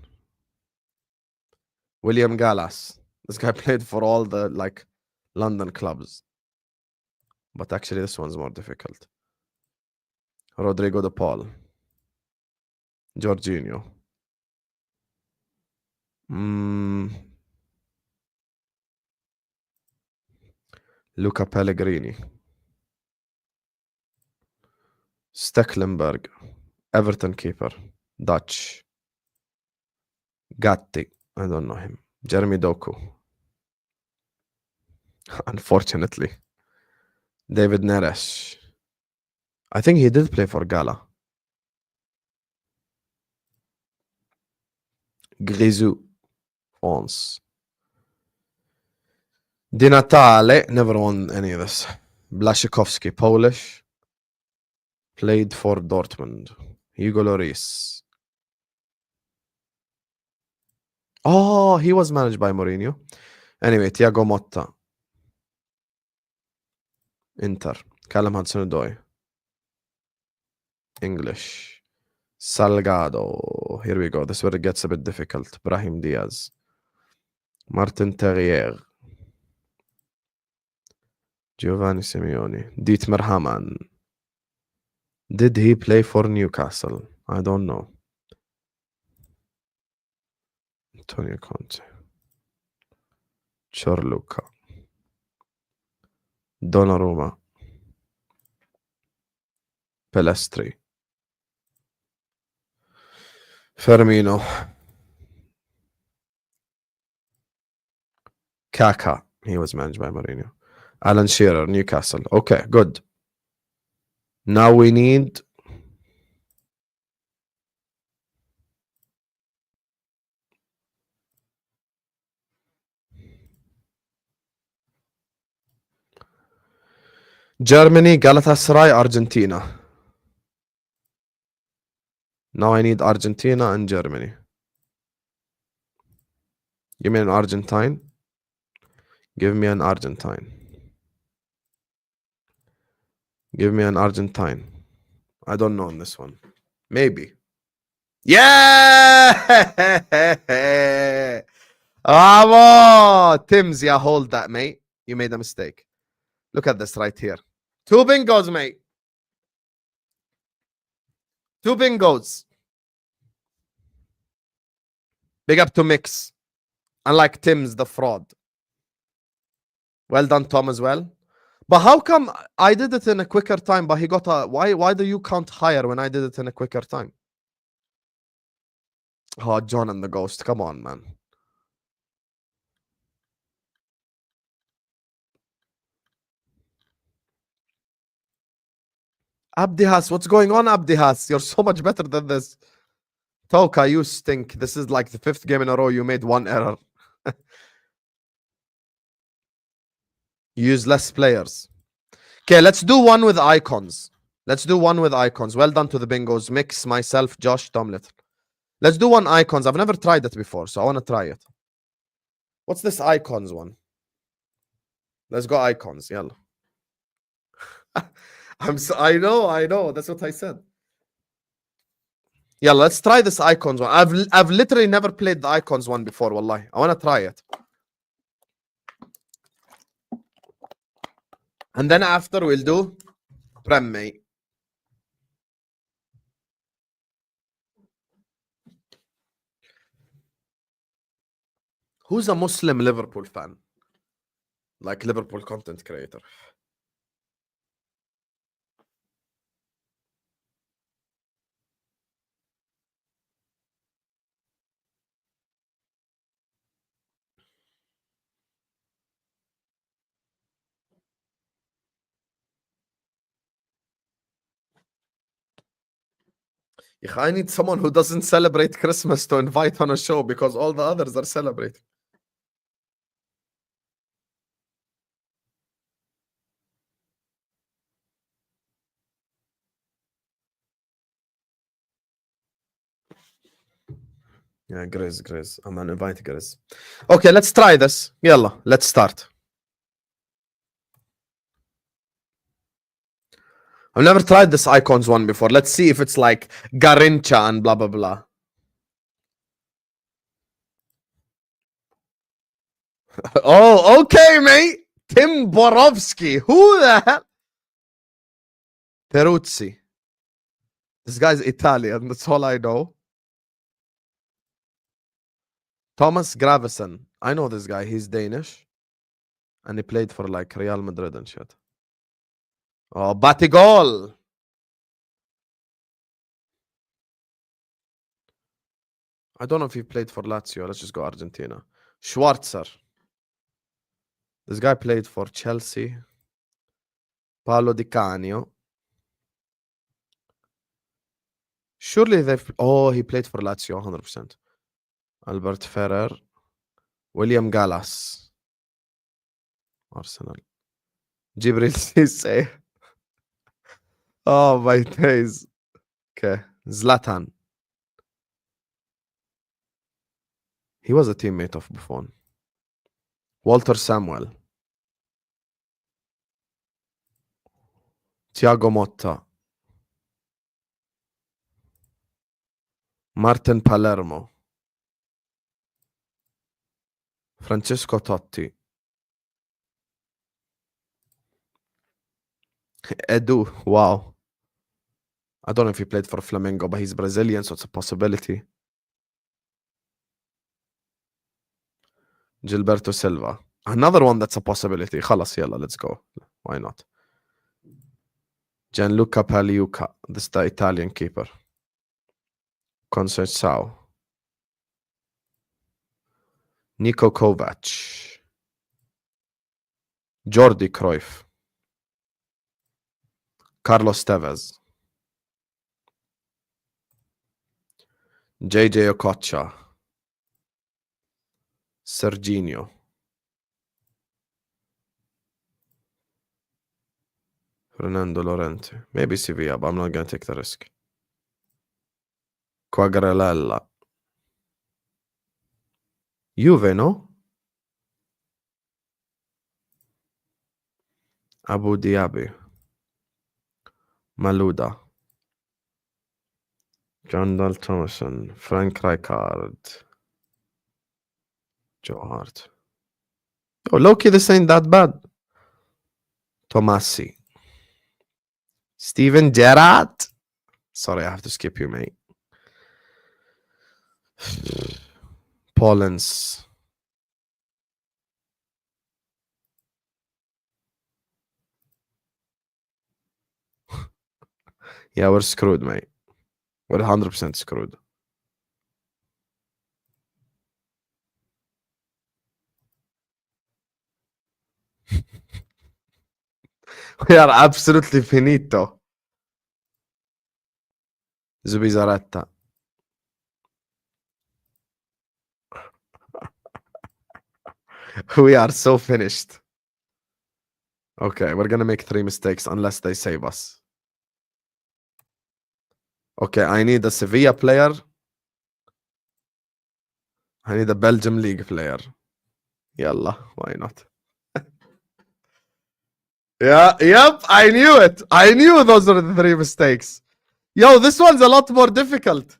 William Gallas. This guy played for all the like London clubs. But actually this one's more difficult. Rodrigo de Paul. Jorginho. Luca Pellegrini. Stecklenburg. Everton keeper. Dutch. Gatti. I don't know him. Jeremy Doku. Unfortunately. David Neres. I think he did play for Gala. Grisou. France. Di Natale. Never won any of this. Blaszczykowski. Polish. Played for Dortmund. Hugo Lloris. Oh, he was managed by Mourinho. Anyway, Thiago Motta. Inter. Callum Hudson-Odoi. English. Salgado. Here we go. This is where it gets a bit difficult. Brahim Diaz. Martin Terrier. Giovanni Simeone. Dietmar Hamann. Did he play for Newcastle? I don't know. Antonio Conte. Ciorluca. Donnarumma. Pelestri. Firmino. Kaka. He was managed by Mourinho. Alan Shearer, Newcastle. Okay, good. Now we need Germany, Galatasaray, Argentina. Now I need Argentina and Germany. Give me an Argentine. Give me an Argentine. Give me an Argentine. I don't know on this one. Maybe. Yeah! Bravo! Tims, yeah, hold that, mate. You made a mistake. Look at this right here. 2 bingos, mate. 2 bingos. Big up to Mix. Unlike Tim's the fraud. Well done, Tom, as well. But how come I did it in a quicker time, but he got a... Why do you count higher when I did it in a quicker time? Oh, John and the Ghost. Come on, man. Abdihas, what's going on, Abdihas? You're so much better than this. Toka, you stink. This is like the 5th game in a row you made 1 error. Use less players. Okay, let's do one with icons. Let's do one with icons. Well done to the bingos. Mix, myself, Josh, Tom Little. Let's do one icons. I've never tried it before, so I want to try it. What's this icons one? Let's go icons. Yalla. I know. That's what I said. Yeah, let's try this icons one. I've literally never played the icons one before, wallahi. I want to try it. And then after we'll do Prem, mate. Who's a Muslim Liverpool fan? Like Liverpool content creator. I need someone who doesn't celebrate Christmas to invite on a show because all the others are celebrating. Yeah, Grizz. I'm gonna invite Grizz. Okay, let's try this. Yalla, let's start. I've never tried this icons one before. Let's see if it's like Garincha and blah blah blah. Oh, okay, mate. Tim Borowski. Who the hell? Peruzzi. This guy's Italian. That's all I know. Thomas Gravesen. I know this guy. He's Danish. And he played for like Real Madrid and shit. Oh, Batigol. I don't know if he played for Lazio. Let's just go Argentina. Schwarzer. This guy played for Chelsea. Paolo Di Canio. Surely they've... Oh, he played for Lazio, 100%. Albert Ferrer. William Gallas. Arsenal. Jibril Cisse. Oh, my days. Okay. Zlatan. He was a teammate of Buffon. Walter Samuel. Thiago Motta. Martin Palermo. Francesco Totti. Edu. Wow. I don't know if he played for Flamengo, but he's Brazilian, so it's a possibility. Gilberto Silva. Another one that's a possibility. خلاص يلا, let's go. Why not? Gianluca Pagliuca. This is the Italian keeper. Conceição. Niko Kovac. Jordi Cruyff. Carlos Tevez. JJ Okocha. Serginho. Fernando Llorente. Maybe Sevilla, but I'm not going to take the risk. Quagliarella. Juve, no? Abu Dhabi. Malouda. John Dal Thomason. Frank Rijkaard. Joe Hart. Oh, Loki, this ain't that bad. Tomassi. Steven Gerrard. Sorry, I have to skip you, mate. Paulins. Yeah, we're screwed, mate. We're 100% screwed. We are absolutely finito. Zubizarreta. We are so finished. Okay, we're gonna make 3 mistakes unless they save us. Okay, I need a Sevilla player. I need a Belgium League player. Yalla, why not? Yeah, yep, I knew it. I knew those are the 3 mistakes. Yo, this one's a lot more difficult.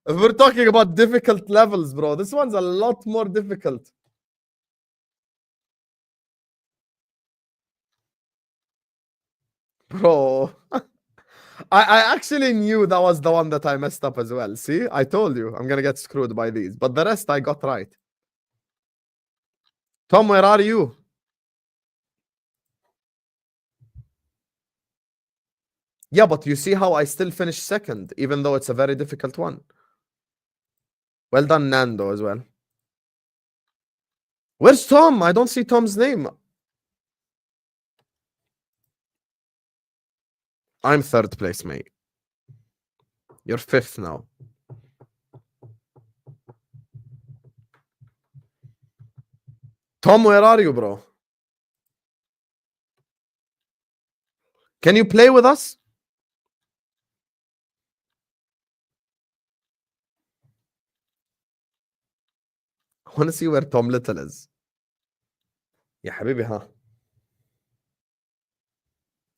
If we're talking about difficult levels, bro, this one's a lot more difficult. Bro, I actually knew that was the one that I messed up as well. See, I told you I'm gonna get screwed by these, but the rest I got right. Tom, where are you? Yeah, but you see how I still finished second, even though it's a very difficult one. Well done, Nando, as well. Where's Tom? I don't see Tom's name. I'm 3rd place, mate. You're 5th now. Tom, where are you, bro? Can you play with us? I want to see where Tom Little is. Yeah, حبيبي, huh?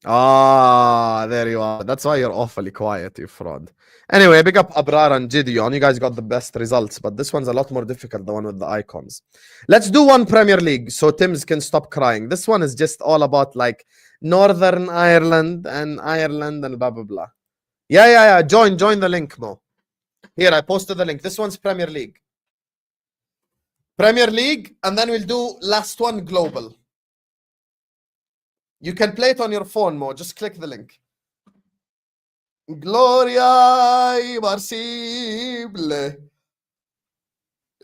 Ah, there you are. That's why you're awfully quiet, you fraud. Anyway, big up Abrar and Gideon. You guys got the best results, but this one's a lot more difficult, the one with the icons. Let's do one Premier League so Tims can stop crying. This one is just all about like Northern Ireland and blah, blah, blah. Yeah. Join the link, Mo. Here, I posted the link. This one's Premier League. Premier League, and then we'll do last one global. You can play it on your phone, Mo. Just click the link. Gloria impossible.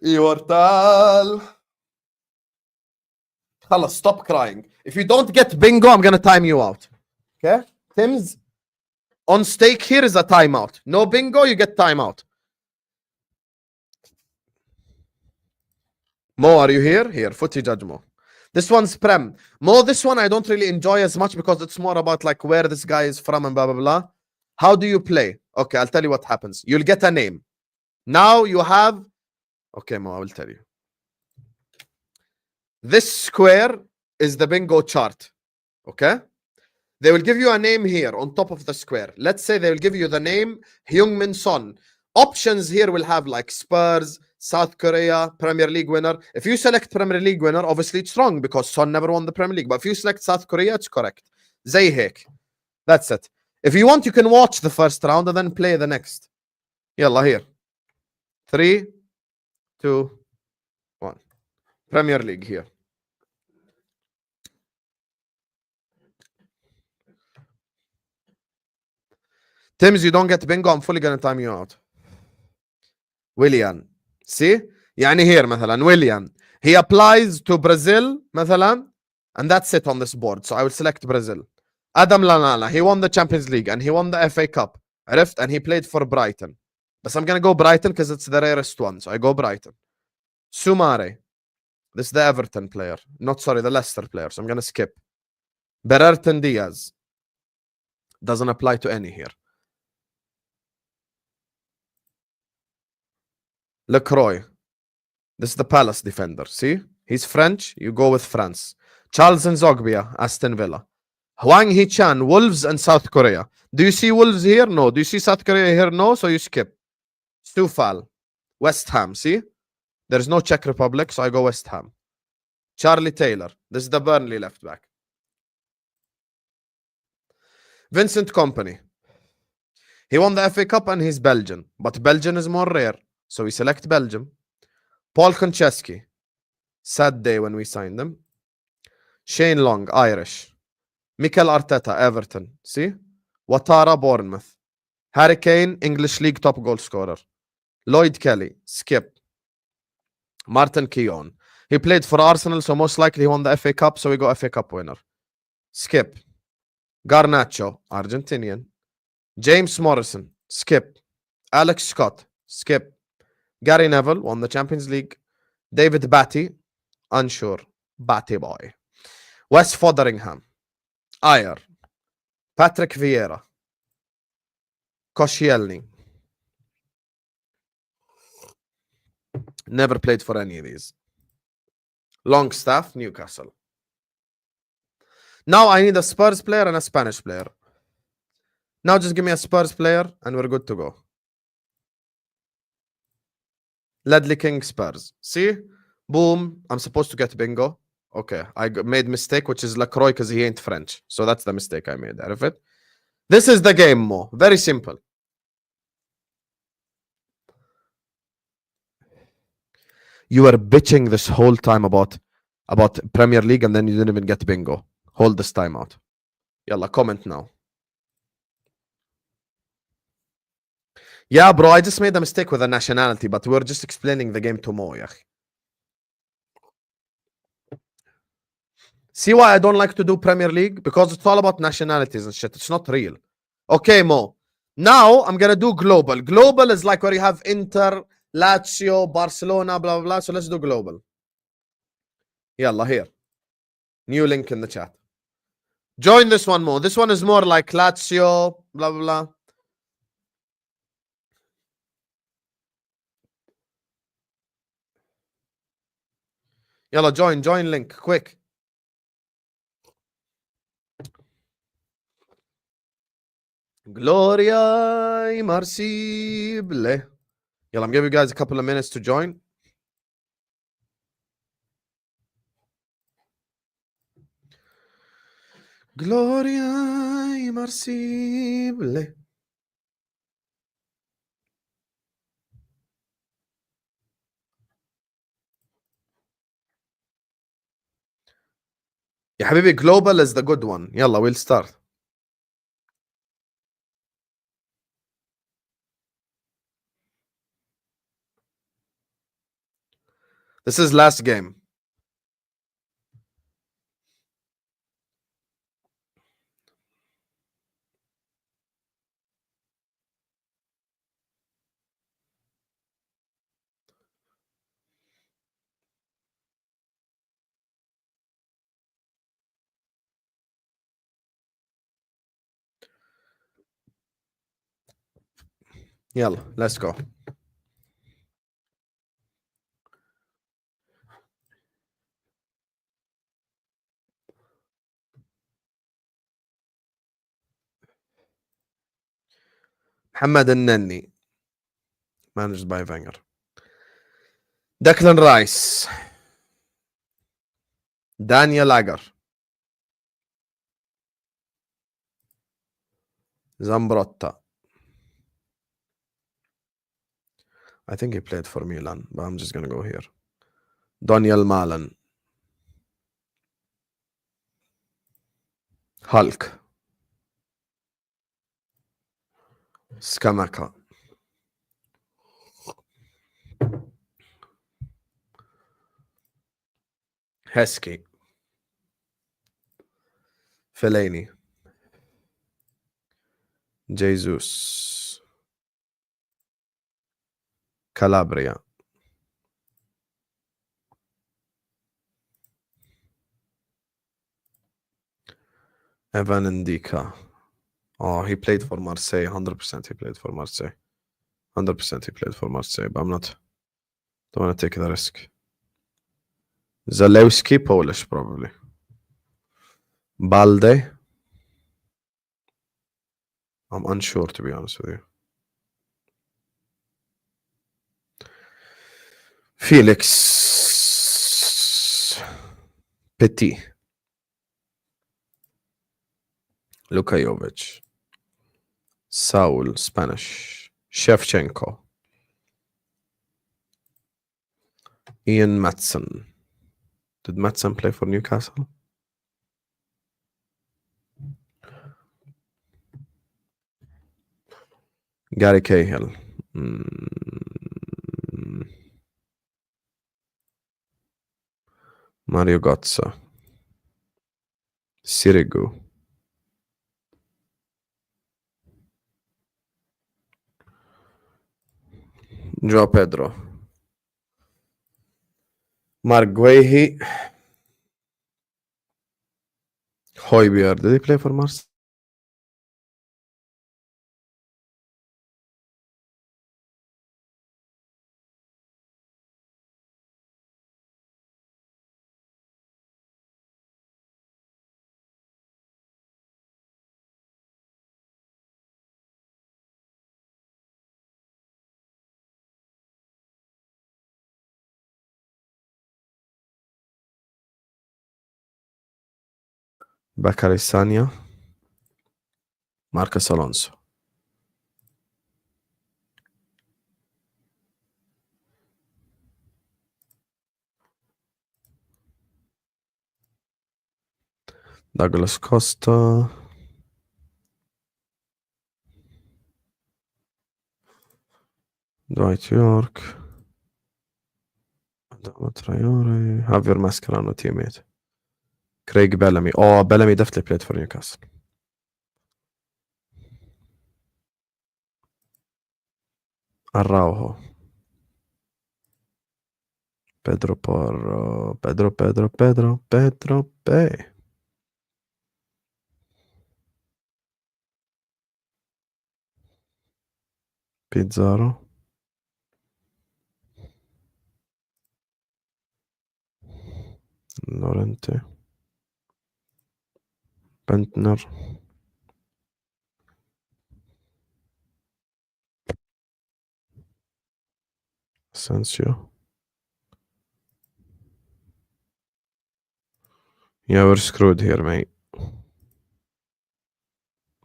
Immortal. خلاص, stop crying. If you don't get bingo, I'm gonna time you out. Okay? Tim's on stake here is a timeout. No bingo, you get timeout. Mo, are you here? Here, footy judge Mo. This one's Prem. Mo, this one I don't really enjoy as much because it's more about like where this guy is from and blah, blah, blah. How do you play? Okay, I'll tell you what happens. You'll get a name. Now you have... Okay, Mo, I will tell you. This square is the bingo chart. Okay? They will give you a name here on top of the square. Let's say they will give you the name Heung-min Son. Options here will have like Spurs, South Korea, Premier League winner. If you select Premier League winner, obviously it's wrong because Son never won the Premier League. But if you select South Korea, it's correct. زي هيك. That's it. If you want, you can watch the first round and then play the next. Yalla, here. 3, 2, 1. Premier League here. Tims, you don't get bingo, I'm fully gonna time you out. William. See? يعني here مثلا William. He applies to Brazil مثلا, and that's it on this board. So I will select Brazil. Adam Lallana, he won the Champions League and he won the FA Cup. عرفت? And he played for Brighton. But I'm gonna go Brighton because it's the rarest one. So I go Brighton. Sumare. This is the Everton player. Not sorry, the Leicester player. So I'm gonna skip. Bererton Diaz. Doesn't apply to any here. LaCroix. This is the Palace defender. See? He's French. You go with France. Charles Nzogbia, Aston Villa. Hwang Hee-chan, Wolves and South Korea. Do you see Wolves here? No. Do you see South Korea here? No. So you skip. Stufal, West Ham. See? There's no Czech Republic, so I go West Ham. Charlie Taylor. This is the Burnley left back. Vincent Kompany. He won the FA Cup and he's Belgian. But Belgian is more rare. So we select Belgium. Paul Konchesky. Sad day when we signed him. Shane Long, Irish. Mikel Arteta, Everton. See? Ouattara, Bournemouth. Harry Kane, English League top goal scorer. Lloyd Kelly, skip. Martin Keown. He played for Arsenal, so most likely he won the FA Cup, so we go FA Cup winner. Skip. Garnacho, Argentinian. James Morrison, skip. Alex Scott, skip. Gary Neville, won the Champions League. David Batty, unsure. Batty boy. Wes Fotheringham, Ayer. Patrick Vieira. Koscielny. Never played for any of these. Longstaff, Newcastle. Now I need a Spurs player and a Spanish player. Now just give me a Spurs player and we're good to go. Ledley King, Spurs. See? Boom. I'm supposed to get bingo. Okay. I made mistake, which is Lacroix because he ain't French. So that's the mistake I made out of it. This is the game, Mo. Very simple. You were bitching this whole time about Premier League and then you didn't even get bingo. Hold this time out. Yalla, comment now. Yeah, bro, I just made a mistake with a nationality, but we're just explaining the game to Mo, yah. See why I don't like to do Premier League? Because it's all about nationalities and shit. It's not real. Okay, Mo. Now I'm going to do global. Global is like where you have Inter, Lazio, Barcelona, blah, blah, blah. So let's do global. Yalla, here. New link in the chat. Join this one, Mo. This one is more like Lazio, blah, blah, blah. Yalla, join link, quick. Gloria immersible. Yalla, I'm giving you guys a couple of minutes to join. Gloria immersible. Ya habibi, global is the good one. Yalla, we'll start. This is last game. Yalla, let's go. Mohamed Al-Nenni, managed by Wenger. Declan Rice. Daniel Agger. Zambrotta. I think he played for Milan, but I'm just going to go here. Daniel Malen. Hulk. Skamaka. Heskey. Fellaini. Jesus. Calabria. Evan Ndika. Oh, he played for Marseille. 100% he played for Marseille. 100% he played for Marseille, but I'm not Don't want to take the risk. Zalewski, Polish, probably. Balde. I'm unsure, to be honest with you. Felix. Petit. Luka Jovic. Saul, Spanish. Shevchenko. Ian Matson. Did Matson play for Newcastle? Gary Cahill. Mario Götze. Sirigu. Joao Pedro. Mark Guehi. Højbjerg. Did he play for Mars? Bakary Sagna. Marcus Alonso. Douglas Costa. Dwight York. Adama Traore. Javier Mascherano, teammate. Craig Bellamy. Oh, Bellamy definitely played for Newcastle. Araujo. Pedro Porro. Pedro P. Pizarro. Lorente. Bentner. Asensio. Yeah, we're screwed here, mate.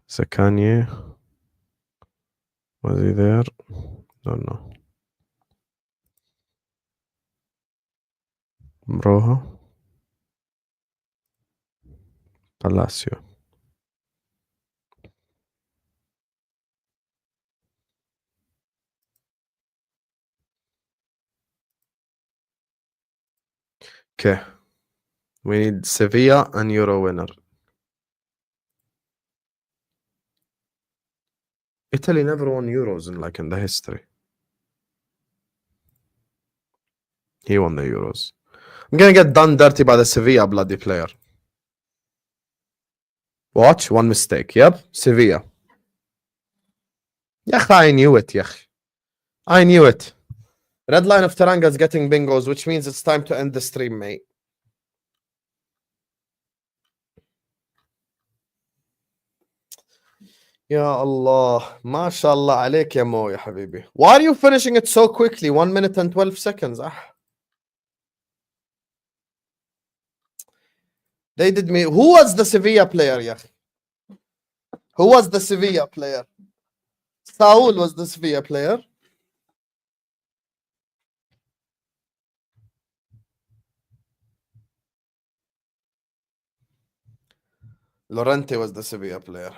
Zakanye. Was he there? Don't know. Broha. Palacio. Okay. We need Sevilla and Euro winner. Italy never won Euros in the history. He won the Euros. I'm gonna get done dirty by the Sevilla bloody player. Watch, one mistake. Yep, Sevilla. Yach, I knew it, yach. I knew it. Red line of Taranga's getting bingos, which means it's time to end the stream, mate. Ya Allah. MashaAllah عليك يا Mo, ya habibi. Why are you finishing it so quickly? 1 minute and 12 seconds. They did me. Who was the Sevilla player, ya? Who was the Sevilla player? Saul was the Sevilla player. Lorente was the Sevilla player.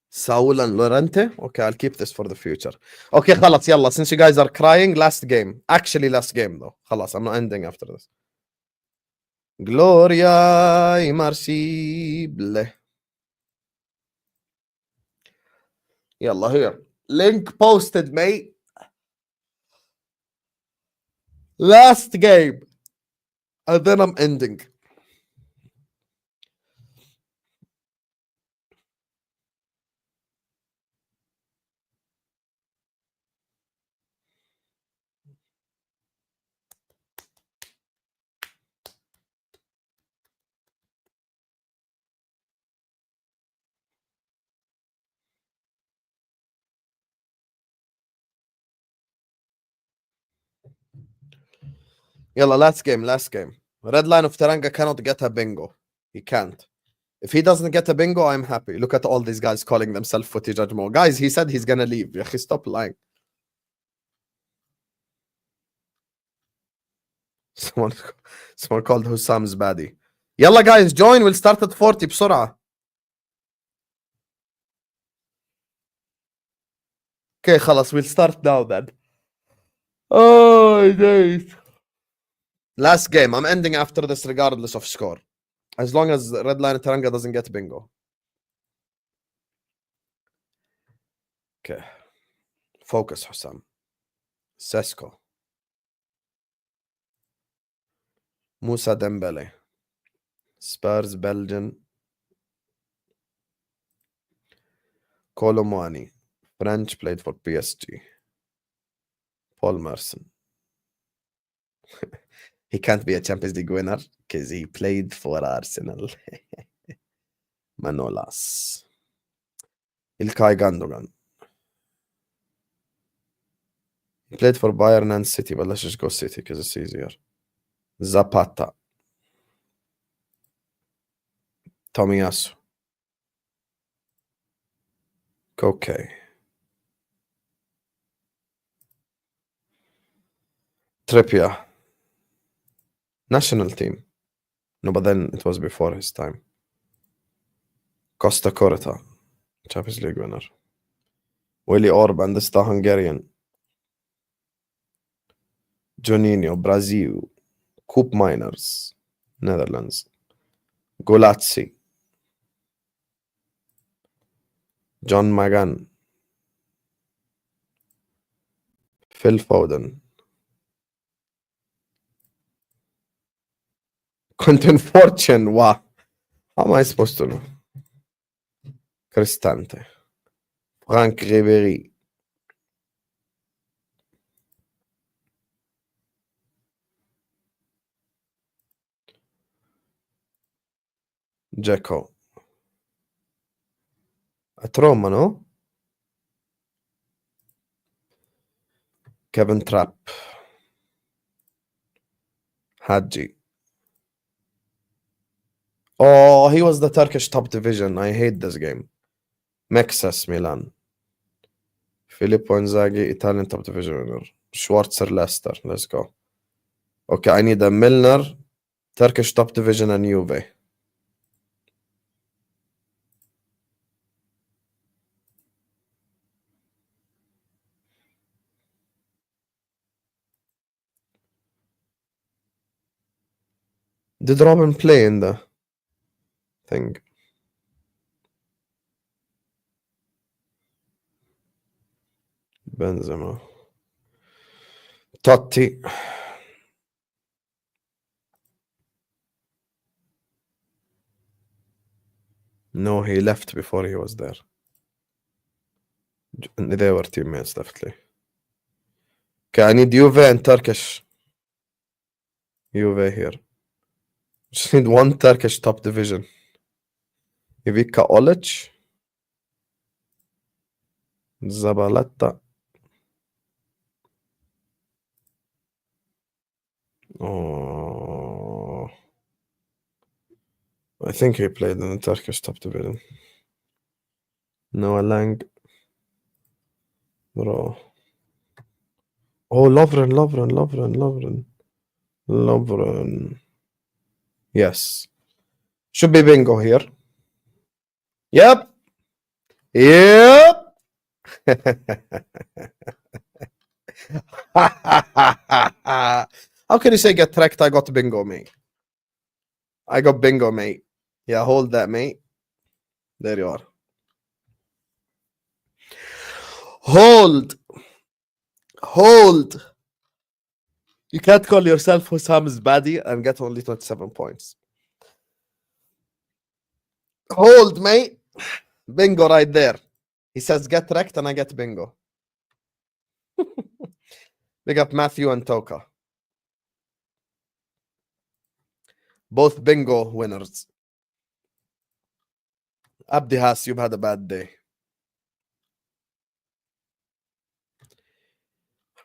Saul and Lorente. Okay, I'll keep this for the future. Okay, خلاص يلا. Since you guys are crying, last game. Actually, last game though. خلاص, I'm not ending after this. Gloria immersible. يلا here. Link posted, mate. Last game. And then I'm ending. Yalla, last game. Red line of Teranga cannot get a bingo. He can't. If he doesn't get a bingo, I'm happy. Look at all these guys calling themselves footy judge more. Guys, he said he's gonna leave. يا أخي, stop lying. Someone called Hussam's baddie. Yalla guys, join. We'll start at 40 بسرعة. Okay, خلاص. We'll start now then. Oh, days. Last game. I'm ending after this regardless of score. As long as Red Line Taranga doesn't get bingo. Okay. Focus, Hussam. Sesko. Musa Dembele. Spurs, Belgian. Colomani. French, played for PSG. Paul Merson. He can't be a Champions League winner because he played for Arsenal. Manolas. Ilkay Gundogan. He played for Bayern and City, but let's just go City because it's easier. Zapata. Tomiyasu. Koke. Trippier. National team. No, but then it was before his time. Costa Corta. Champions League winner. Willy Orban, this is the Hungarian. Juninho, Brazil. Coop Miners, Netherlands. Golazzi. John Magan. Phil Foden. Quentin Fortune. Wow. How am I supposed to know? Cristante. Frank Ribéry. Dzeko. At Roma, no? Kevin Trapp. Hadji. Oh, he was the Turkish top division. I hate this game. Mexes, Milan. Filippo Inzaghi, Italian top division winner. Schwarzer, Leicester. Let's go. Okay, I need a Milner, Turkish top division, and Juve. Did Robin play in the thing? Benzema. Totti. No, he left before he was there. They were teammates, definitely. Okay, I need Juve and Turkish. Juve here. Just need one Turkish top division. Ivica Olic. Zabaleta. Oh, I think he played in the Turkish top division. Noah Lang. Bro. Oh, Lovren. Yes. Should be bingo here. Yep. How can you say get wrecked? I got bingo, mate. I got bingo, mate. Yeah, hold that, mate. There you are. Hold. You can't call yourself Hussam's baddie and get only 27 points. Hold, mate. Bingo right there. He says get wrecked and I get bingo. Big up Matthew and Toka. Both bingo winners. Abdi Has, you've had a bad day.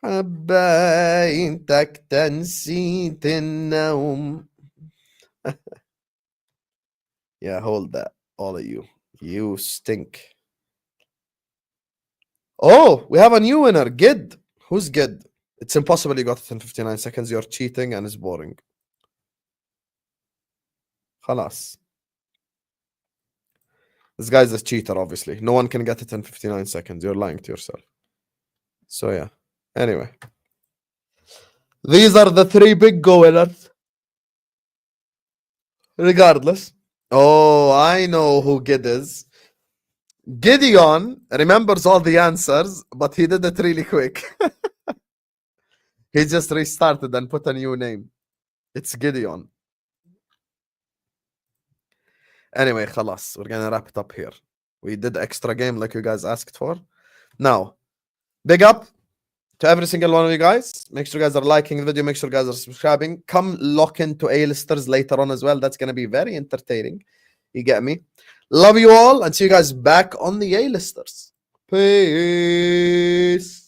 حبايتك تنسيت النوم. Yeah, hold that. All of you. You stink. Oh, we have a new winner. Gid. Who's Gid? It's impossible you got it in 59 seconds. You're cheating and it's boring. خلاص. This guy's a cheater, obviously. No one can get it in 59 seconds. You're lying to yourself. So, yeah. Anyway. These are the 3 big go winners. Regardless. Oh, I know who Gid is. Gideon remembers all the answers, but he did it really quick. He just restarted and put a new name. It's Gideon. Anyway, خلاص. We're gonna wrap it up here. We did extra game like you guys asked for. Now, big up to every single one of you guys. Make sure you guys are liking the video. Make sure you guys are subscribing. Come lock into A-listers later on as well. That's gonna be very entertaining. You get me? Love you all and see you guys back on the A-listers. Peace.